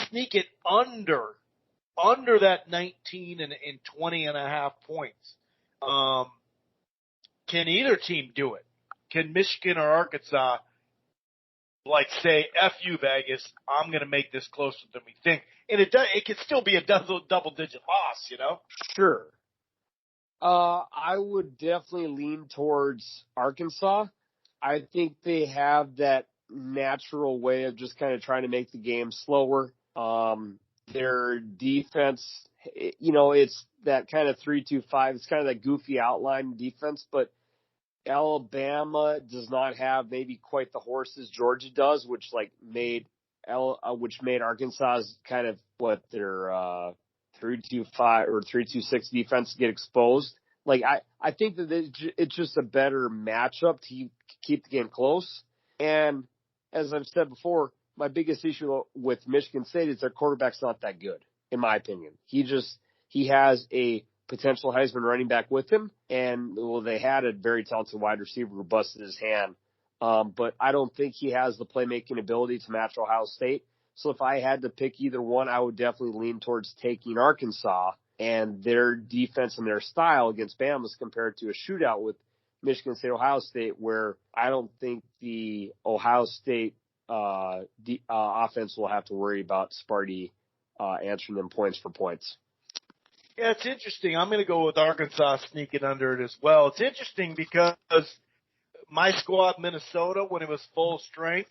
sneak it under that 19 and 20.5 points? Can either team do it? Can Michigan or Arkansas say, F you, Vegas, I'm going to make this closer than we think? And it could still be a double-digit loss, Sure. I would definitely lean towards Arkansas. I think they have that natural way of just kind of trying to make the game slower. Their defense, it's that kind of 3-2-5. It's kind of that goofy outline defense, but Alabama does not have maybe quite the horses Georgia does, which made Arkansas's kind of their 3-2-5 or 3-2-6 defense get exposed. I think that it's just a better matchup to keep the game close. And as I've said before, my biggest issue with Michigan State is their quarterback's not that good, in my opinion. He has a potential Heisman running back with him, and they had a very talented wide receiver who busted his hand. But I don't think he has the playmaking ability to match Ohio State. So if I had to pick either one, I would definitely lean towards taking Arkansas and their defense and their style against Bama as compared to a shootout with Michigan State, Ohio State, where I don't think the Ohio State offense will have to worry about Sparty answering them points for points. Yeah, it's interesting. I'm going to go with Arkansas sneaking under it as well. It's interesting because my squad, Minnesota, when it was full strength,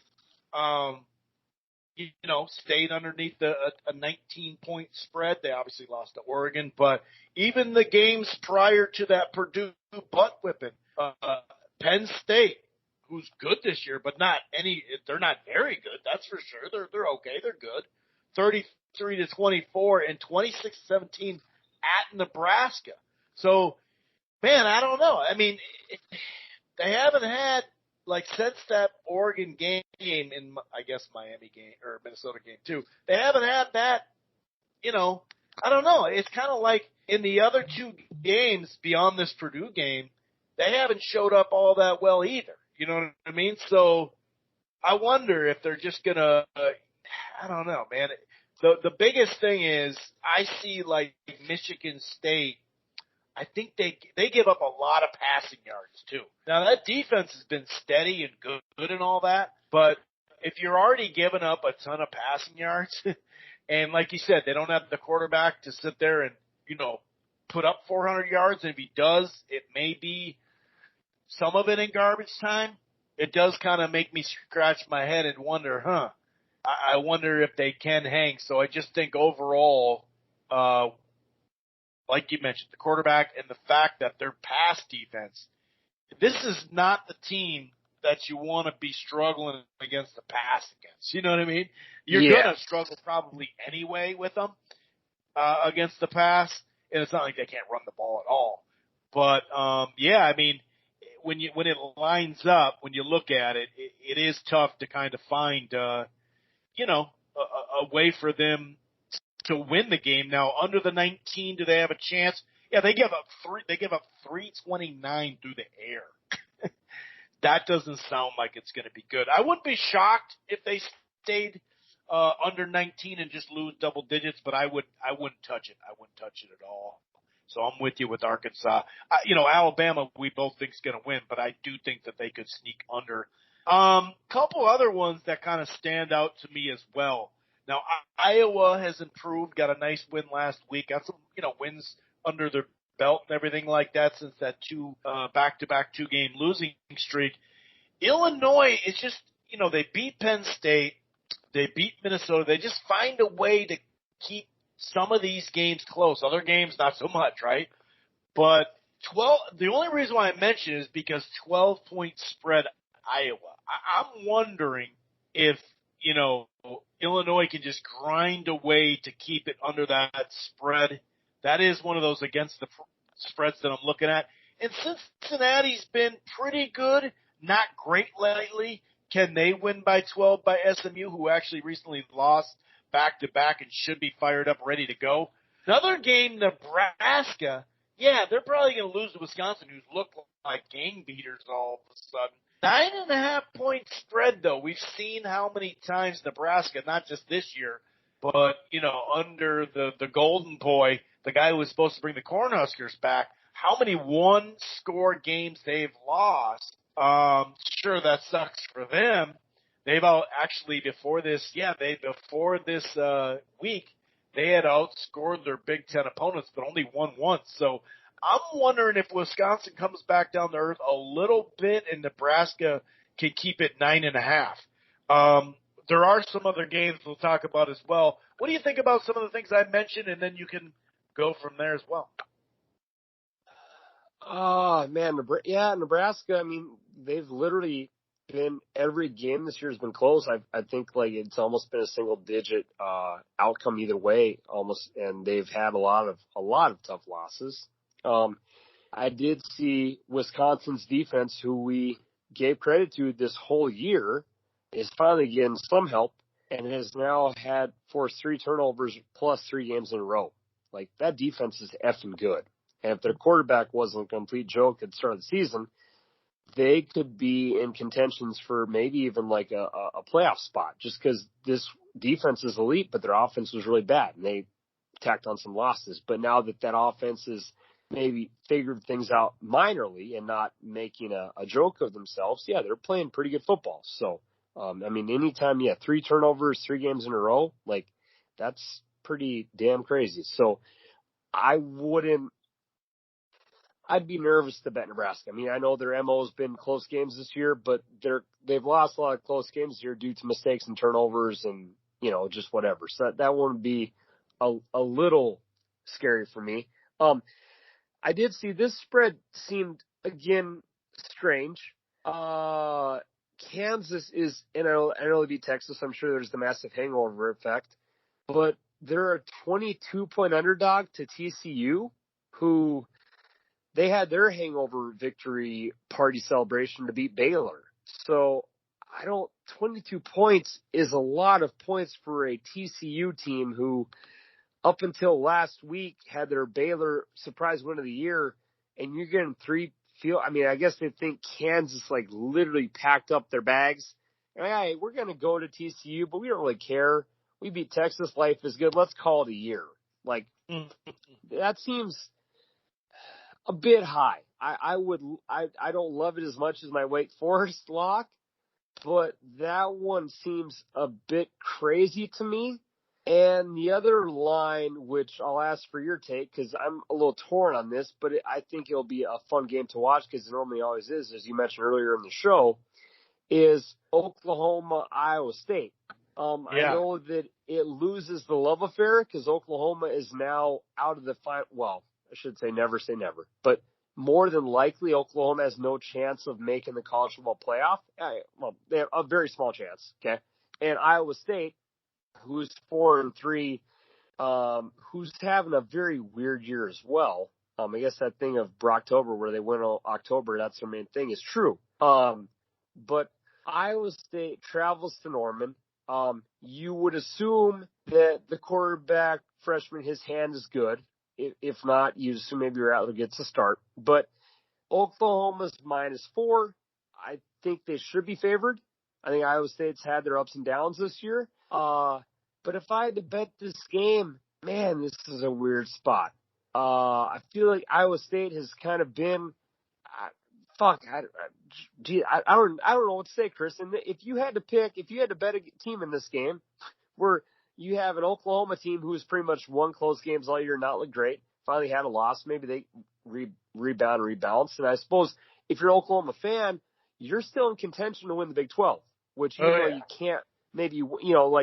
stayed underneath a 19-point spread. They obviously lost to Oregon, but even the games prior to that Purdue butt whipping, Penn State, who's good this year, but they're not very good. That's for sure. They're okay. They're good. 33-24 and 26-17 at Nebraska. So, man, I don't know. I mean, they haven't had, since that Oregon game and I guess Miami game or Minnesota game too, they haven't had that, I don't know. It's kind of like in the other two games beyond this Purdue game, they haven't showed up all that well either. You know what I mean? So I wonder if they're just going to, I don't know, man. The biggest thing is I see Michigan State, I think they give up a lot of passing yards too. Now that defense has been steady and good and all that, But if you're already giving up a ton of passing yards, and like you said, they don't have the quarterback to sit there and, put up 400 yards, and if he does, it may be some of it in garbage time. It does kind of make me scratch my head and wonder, I wonder if they can hang. So I just think overall, like you mentioned, the quarterback and the fact that their pass defense, this is not the team that you want to be struggling against the pass against. You know what I mean? You're going to struggle probably anyway with them against the pass, and it's not like they can't run the ball at all. But, I mean, when it lines up, when you look at it, it is tough to kind of find, a way for them to win the game. Now, under the 19, do they have a chance? Yeah, they give up 329 through the air. That doesn't sound like it's going to be good. I wouldn't be shocked if they stayed under 19 and just lose double digits, but I wouldn't touch it. I wouldn't touch it at all. So I'm with you with Arkansas. Alabama, we both think is going to win, but I do think that they could sneak under. Couple other ones that kind of stand out to me as well. Now, Iowa has improved, got a nice win last week, got some, wins under their belt and everything like that since that back-to-back 2-game losing streak. Illinois is just, they beat Penn State, they beat Minnesota, they just find a way to keep some of these games close. Other games, not so much, right? But the only reason why I mention it is because 12-point spread Iowa. I'm wondering if, Illinois can just grind a way to keep it under that spread. That is one of those against the spreads that I'm looking at. And Cincinnati's been pretty good, not great lately. Can they win by 12 by SMU, who actually recently lost back-to-back and should be fired up, ready to go? Another game, Nebraska. Yeah, they're probably going to lose to Wisconsin, who's looked like gang beaters all of a sudden. 9.5-point spread, though. We've seen how many times Nebraska, not just this year, but, under the golden boy, the guy who was supposed to bring the Cornhuskers back, how many one-score games they've lost. Sure, that sucks for them. They've actually, before this week, they had outscored their Big Ten opponents, but only won once. So I'm wondering if Wisconsin comes back down to earth a little bit and Nebraska can keep it 9.5. There are some other games we'll talk about as well. What do you think about some of the things I mentioned, and then you can go from there as well? Oh, man. Nebraska, I mean, they've literally been – every game this year has been close. I think, it's almost been a single-digit outcome either way almost, and they've had a lot of tough losses. I did see Wisconsin's defense, who we gave credit to this whole year, is finally getting some help and has now forced 3 turnovers plus 3 games in a row. That defense is effing good. And if their quarterback wasn't a complete joke at the start of the season, they could be in contentions for maybe even a playoff spot, just because this defense is elite, but their offense was really bad, and they tacked on some losses. But now that offense is maybe figured things out minorly and not making a joke of themselves, they're playing pretty good football. So, anytime, 3 turnovers, 3 games in a row, that's pretty damn crazy. So I'd be nervous to bet Nebraska. I know their MO has been close games this year, but they've lost a lot of close games this year due to mistakes and turnovers and, just whatever. So that wouldn't be a little scary for me. I did see this spread seemed, again, strange. Kansas is, and I know they beat Texas. I'm sure there's the massive hangover effect, but they're a 22-point underdog to TCU, who they had their hangover victory party celebration to beat Baylor. So 22 points is a lot of points for a TCU team who, up until last week, had their Baylor surprise win of the year, and you're getting 3 field. I guess they think Kansas literally packed up their bags. Hey, we're going to go to TCU, but we don't really care. We beat Texas. Life is good. Let's call it a year. That seems a bit high. I don't love it as much as my Wake Forest lock, but that one seems a bit crazy to me. And the other line, which I'll ask for your take, because I'm a little torn on this, but I think it'll be a fun game to watch, because it normally always is, as you mentioned earlier in the show, is Oklahoma, Iowa State. I know that it loses the love affair because Oklahoma is now out of the final. Well, I should say never, but more than likely Oklahoma has no chance of making the college football playoff. Well, they have a very small chance. Okay, and Iowa State, who's 4-3, who's having a very weird year as well. I guess that thing of Brocktober where they win October, that's their main thing, is true. But Iowa State travels to Norman. You would assume that the quarterback freshman, his hand is good. If not, you assume maybe Rattler gets a start. But Oklahoma's -4. I think they should be favored. I think Iowa State's had their ups and downs this year. But if I had to bet this game, man, this is a weird spot. I feel like Iowa State has kind of been, I don't know what to say, Chris. And if you had to bet a team in this game, where you have an Oklahoma team who's pretty much won close games all year, not looked great, finally had a loss, maybe they rebalance. And I suppose if you're an Oklahoma fan, you're still in contention to win the Big 12, which you can't maybe,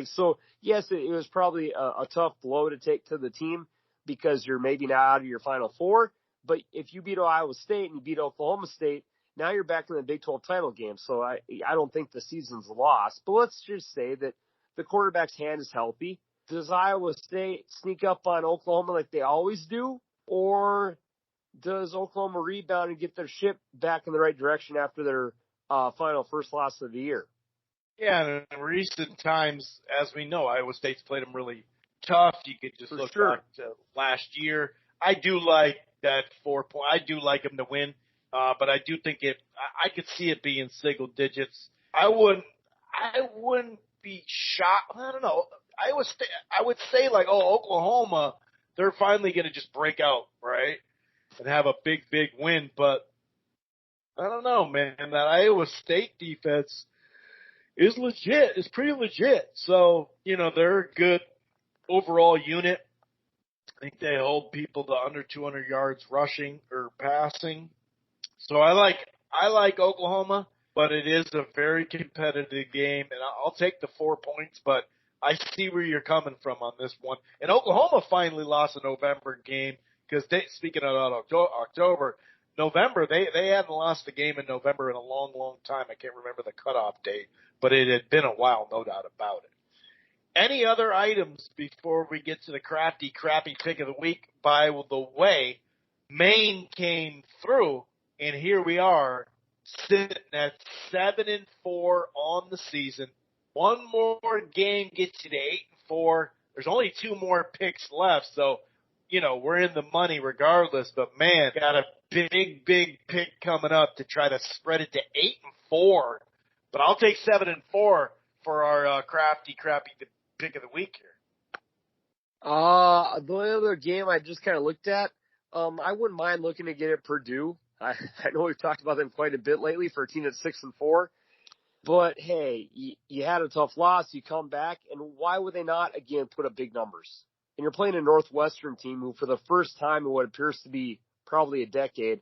so yes, it was probably a tough blow to take to the team because you're maybe not out of your Final Four. But if you beat Iowa State and you beat Oklahoma State, now you're back in the Big 12 title game. So I don't think the season's lost. But let's just say that the quarterback's hand is healthy. Does Iowa State sneak up on Oklahoma like they always do? Or does Oklahoma rebound and get their ship back in the right direction after their final first loss of the year? Yeah, in recent times, as we know, Iowa State's played them really tough. You could just look back to last year. I do like that 4 point. I do like them to win, but I do think I could see it being single digits. I wouldn't be shocked. I don't know. Iowa State. I would say Oklahoma, they're finally going to just break out, right, and have a big win. But I don't know, man. That Iowa State defense is legit. It's pretty legit. So, they're a good overall unit. I think they hold people to under 200 yards rushing or passing. So I like Oklahoma, but it is a very competitive game, and I'll take the 4 points, but I see where you're coming from on this one. And Oklahoma finally lost a November game because speaking of October, November, they hadn't lost a game in November in a long time. I can't remember the cutoff date, but it had been a while, no doubt about it. Any other items before we get to the crappy pick of the week? By the way, Maine came through, and here we are sitting at 7-4 on the season. One more game gets you to 8-4. There's only 2 more picks left, so we're in the money regardless. But man, got a big pick coming up to try to spread it to 8-4. But I'll take 7-4 for our crappy pick of the week here. The other game I just kind of looked at, I wouldn't mind looking to get at Purdue. I know we've talked about them quite a bit lately for a team that's 6-4. But hey, you had a tough loss, you come back, and why would they not again put up big numbers? And you're playing a Northwestern team who, for the first time in what appears to be probably a decade,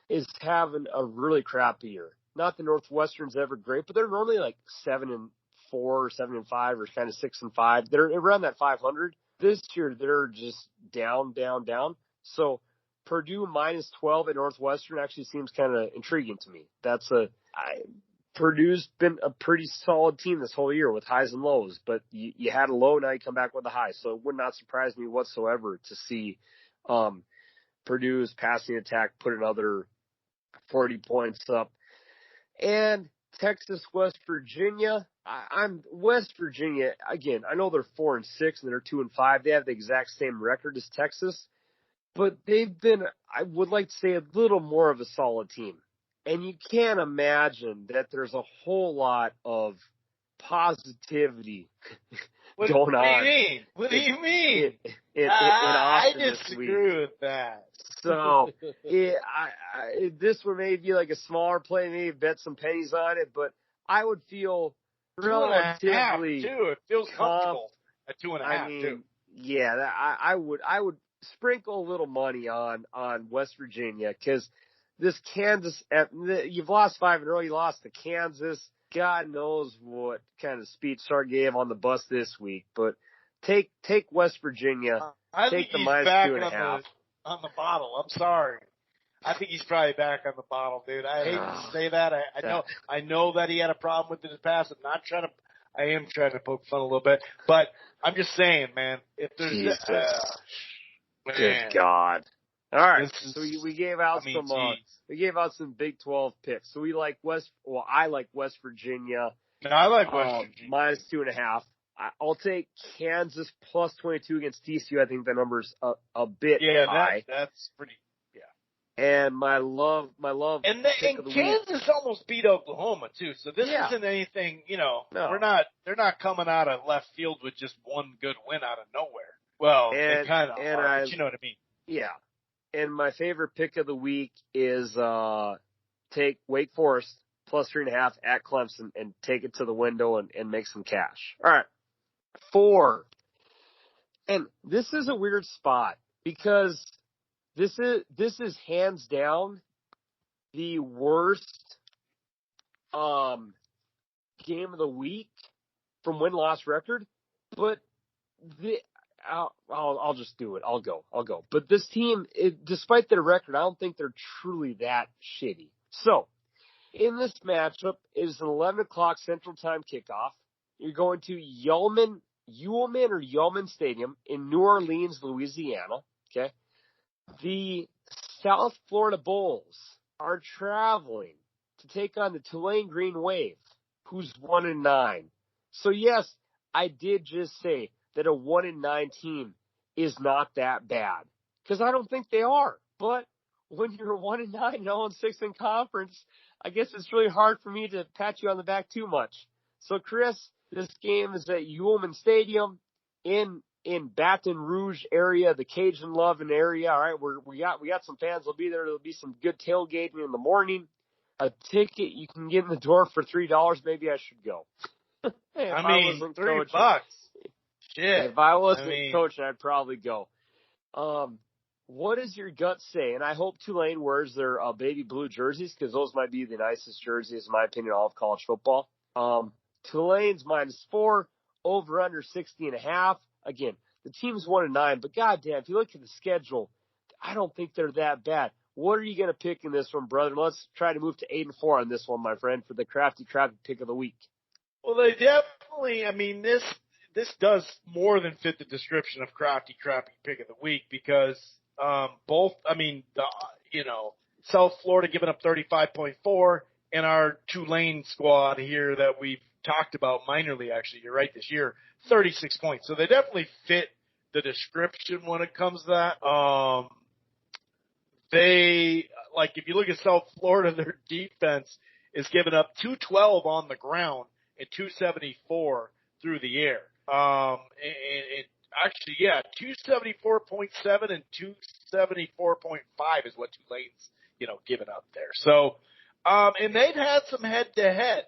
is having a really crappy year. Not that Northwestern's ever great, but they're normally like 7-4 or 7-5 or kind of 6-5. They're around that 500. This year they're just down. So Purdue -12 at Northwestern actually seems kind of intriguing to me. Purdue's been a pretty solid team this whole year with highs and lows, but you had a low, now you come back with a high. So it would not surprise me whatsoever to see Purdue's passing attack put another 40 points up. And Texas, West Virginia. I'm West Virginia again. I know they're 4-6 and they're 2-5. They have the exact same record as Texas, but they've been, I would like to say, a little more of a solid team. And you can't imagine that there's a whole lot of positivity going on. What do you mean? In I Austin disagree with that. So this one may be like a smaller play, maybe bet some pennies on it, but I would feel 2.5 relatively too. It feels comfortable at 2.5 too. Yeah, I would sprinkle a little money on West Virginia because this Kansas, you've lost 5 in a row. You lost to Kansas. God knows what kind of speech Sark gave on the bus this week, but take West Virginia. I Take think the he's minus back 2.5. on the bottle. I'm sorry. I think he's probably back on the bottle, dude. I hate to say that. I know that he had a problem with it in the past. I am trying to poke fun a little bit, but I'm just saying, man, if there's Jesus. man. Good God. All right. So we gave out some Big 12 picks. So I like West Virginia. No, I like West Virginia. Minus 2.5. I'll take Kansas plus 22 against TCU. I think the number's a bit high. That's pretty. And my love. And Kansas almost beat Oklahoma too. So this isn't anything, No. They're not coming out of left field with just one good win out of nowhere. Well, they kind of are, but you know what I mean. Yeah. And my favorite pick of the week is take Wake Forest plus 3.5 at Clemson and take it to the window and make some cash. All right. 4. And this is a weird spot because this is hands down the worst game of the week from win-loss record. But I'll just do it. I'll go. But this team, despite their record, I don't think they're truly that shitty. So, in this matchup, it is an 11 o'clock Central Time kickoff. You're going to Yulman Stadium in New Orleans, Louisiana. Okay. The South Florida Bulls are traveling to take on the Tulane Green Wave, who's 1-9. So yes, I did just say that a 1-9 team is not that bad because I don't think they are. But when you're 1-9 and 0-6 in conference, I guess it's really hard for me to pat you on the back too much. So Chris, this game is at Yulman Stadium in Baton Rouge area, the Cajun loving area. All right, we got some fans. Will be there. There'll be some good tailgating in the morning. A ticket you can get in the door for $3. Maybe I should go. $3. Shit. If I wasn't coaching, I'd probably go. What does your gut say? And I hope Tulane wears their baby blue jerseys because those might be the nicest jerseys, in my opinion, all of college football. Tulane's -4, over under 60.5. Again, the team's 1-9, but goddamn, if you look at the schedule, I don't think they're that bad. What are you going to pick in this one, brother? Let's try to move to 8-4 on this one, my friend, for the crafty pick of the week. Well, they definitely, this does more than fit the description of crafty pick of the week because South Florida giving up 35.4 and our Tulane squad here that we've talked about minorly, actually, you're right, this year, 36 points. So they definitely fit the description when it comes to that. If you look at South Florida, their defense is giving up 212 on the ground and 274 through the air. 274.7 and 274.5 is what Tulane's, giving up there. So, and they've had some head-to-heads.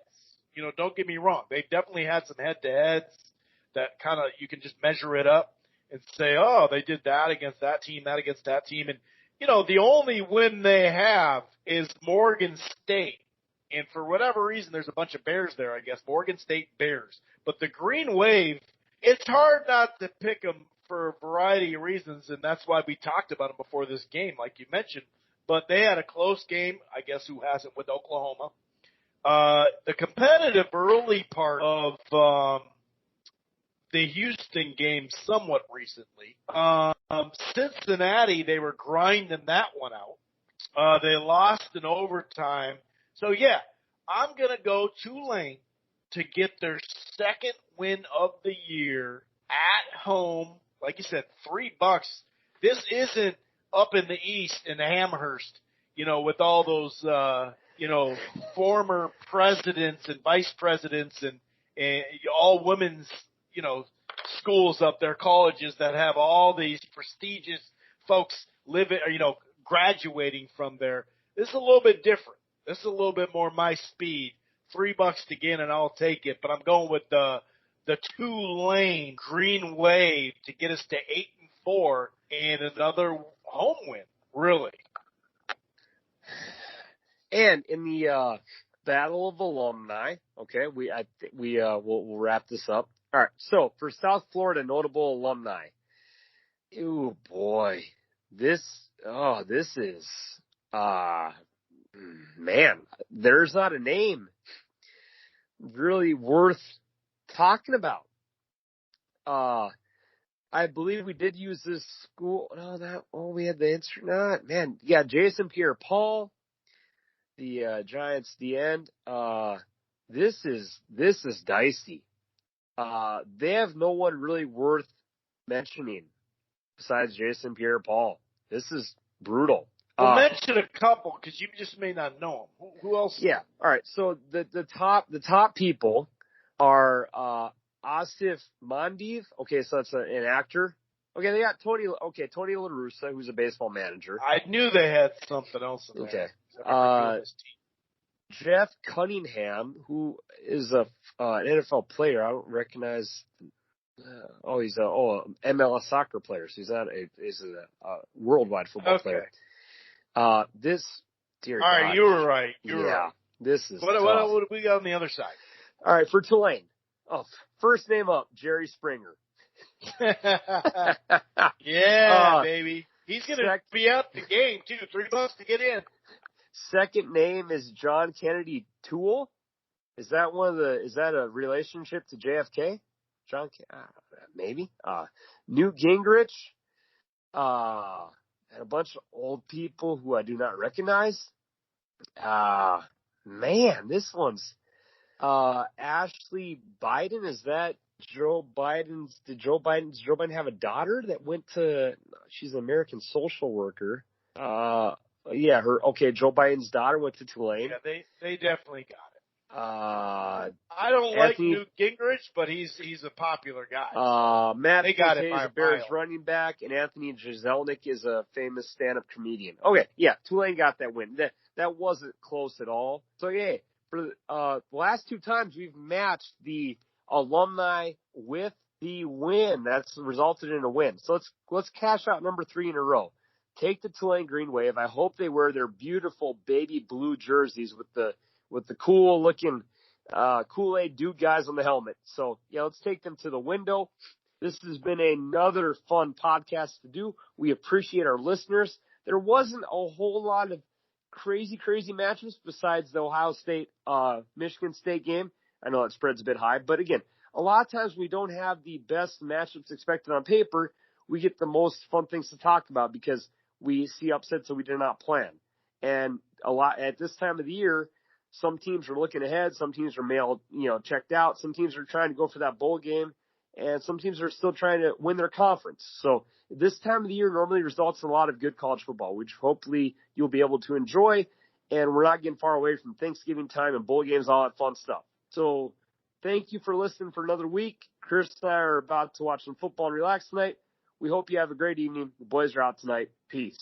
Don't get me wrong. They've definitely had some head-to-heads that kind of you can just measure it up and say, oh, they did that against that team, that against that team. And, the only win they have is Morgan State. And for whatever reason, there's a bunch of Bears there, I guess. Morgan State Bears. But the Green Wave, it's hard not to pick them for a variety of reasons, and that's why we talked about them before this game, like you mentioned. But they had a close game, I guess, who hasn't, with Oklahoma. The competitive early part of the Houston game somewhat recently. Cincinnati, they were grinding that one out. They lost in overtime. So, yeah, I'm going to go Tulane to get their second win of the year at home. Like you said, $3. This isn't up in the East in Amherst, with all those, former presidents and vice presidents and all women's, schools up there, colleges that have all these prestigious folks graduating from there. This is a little bit different. This is a little bit more my speed. $3 to get in, and I'll take it. But I'm going with the Tulane Green Wave to get us to 8-4 and another home win. Really. And in the Battle of Alumni, okay, we'll wrap this up. All right, so for South Florida notable alumni, oh boy, this is man, there's not a name really worth talking about. I believe we did use this school. We had the answer. Not man, yeah, Jason Pierre-Paul. The Giants, the end. This is dicey. They have no one really worth mentioning besides Jason Pierre-Paul. This is brutal. Well, mention a couple because you just may not know them. Who else? Yeah. All right. So the top people are Asif Mandev. Okay, so that's an actor. Okay, they got Tony La Russa, who's a baseball manager. I knew they had something else in there. Okay. Jeff Cunningham, who is an NFL player. I don't recognize. He's a MLS soccer player. So he's a worldwide football player. This, dear God. All right, you were right. You were right. This is what do we got on the other side? All right, for Tulane. Oh, first name up, Jerry Springer. Yeah, baby. He's going to be out the game, too. $3 to get in. Second name is John Kennedy Toole. Is that a relationship to JFK? Maybe. Newt Gingrich. And a bunch of old people who I do not recognize. Man, this one's Ashley Biden. Is that Joe Biden's? Does Joe Biden have a daughter that went to? She's an American social worker. Yeah, Joe Biden's daughter went to Tulane. Yeah, they definitely got it. I don't like Newt Gingrich, but he's a popular guy. Matt Forte is a Bears running back, and Anthony Jeselnik is a famous stand-up comedian. Okay, yeah, Tulane got that win. That wasn't close at all. So yeah, for the last two times we've matched the alumni with the win. That's resulted in a win. So let's cash out number 3 in a row. Take the Tulane Green Wave. I hope they wear their beautiful baby blue jerseys with the cool looking Kool-Aid dude guys on the helmet. So yeah, let's take them to the window. This has been another fun podcast to do. We appreciate our listeners. There wasn't a whole lot of crazy matchups besides the Ohio State, Michigan State game. I know that spread's a bit high, but again, a lot of times we don't have the best matchups expected on paper. We get the most fun things to talk about because we see upsets that we did not plan. And a lot at this time of the year, some teams are looking ahead. Some teams are checked out. Some teams are trying to go for that bowl game, and some teams are still trying to win their conference. So this time of the year normally results in a lot of good college football, which hopefully you'll be able to enjoy. And we're not getting far away from Thanksgiving time and bowl games, all that fun stuff. So thank you for listening for another week. Chris and I are about to watch some football and relax tonight. We hope you have a great evening. The boys are out tonight. Peace.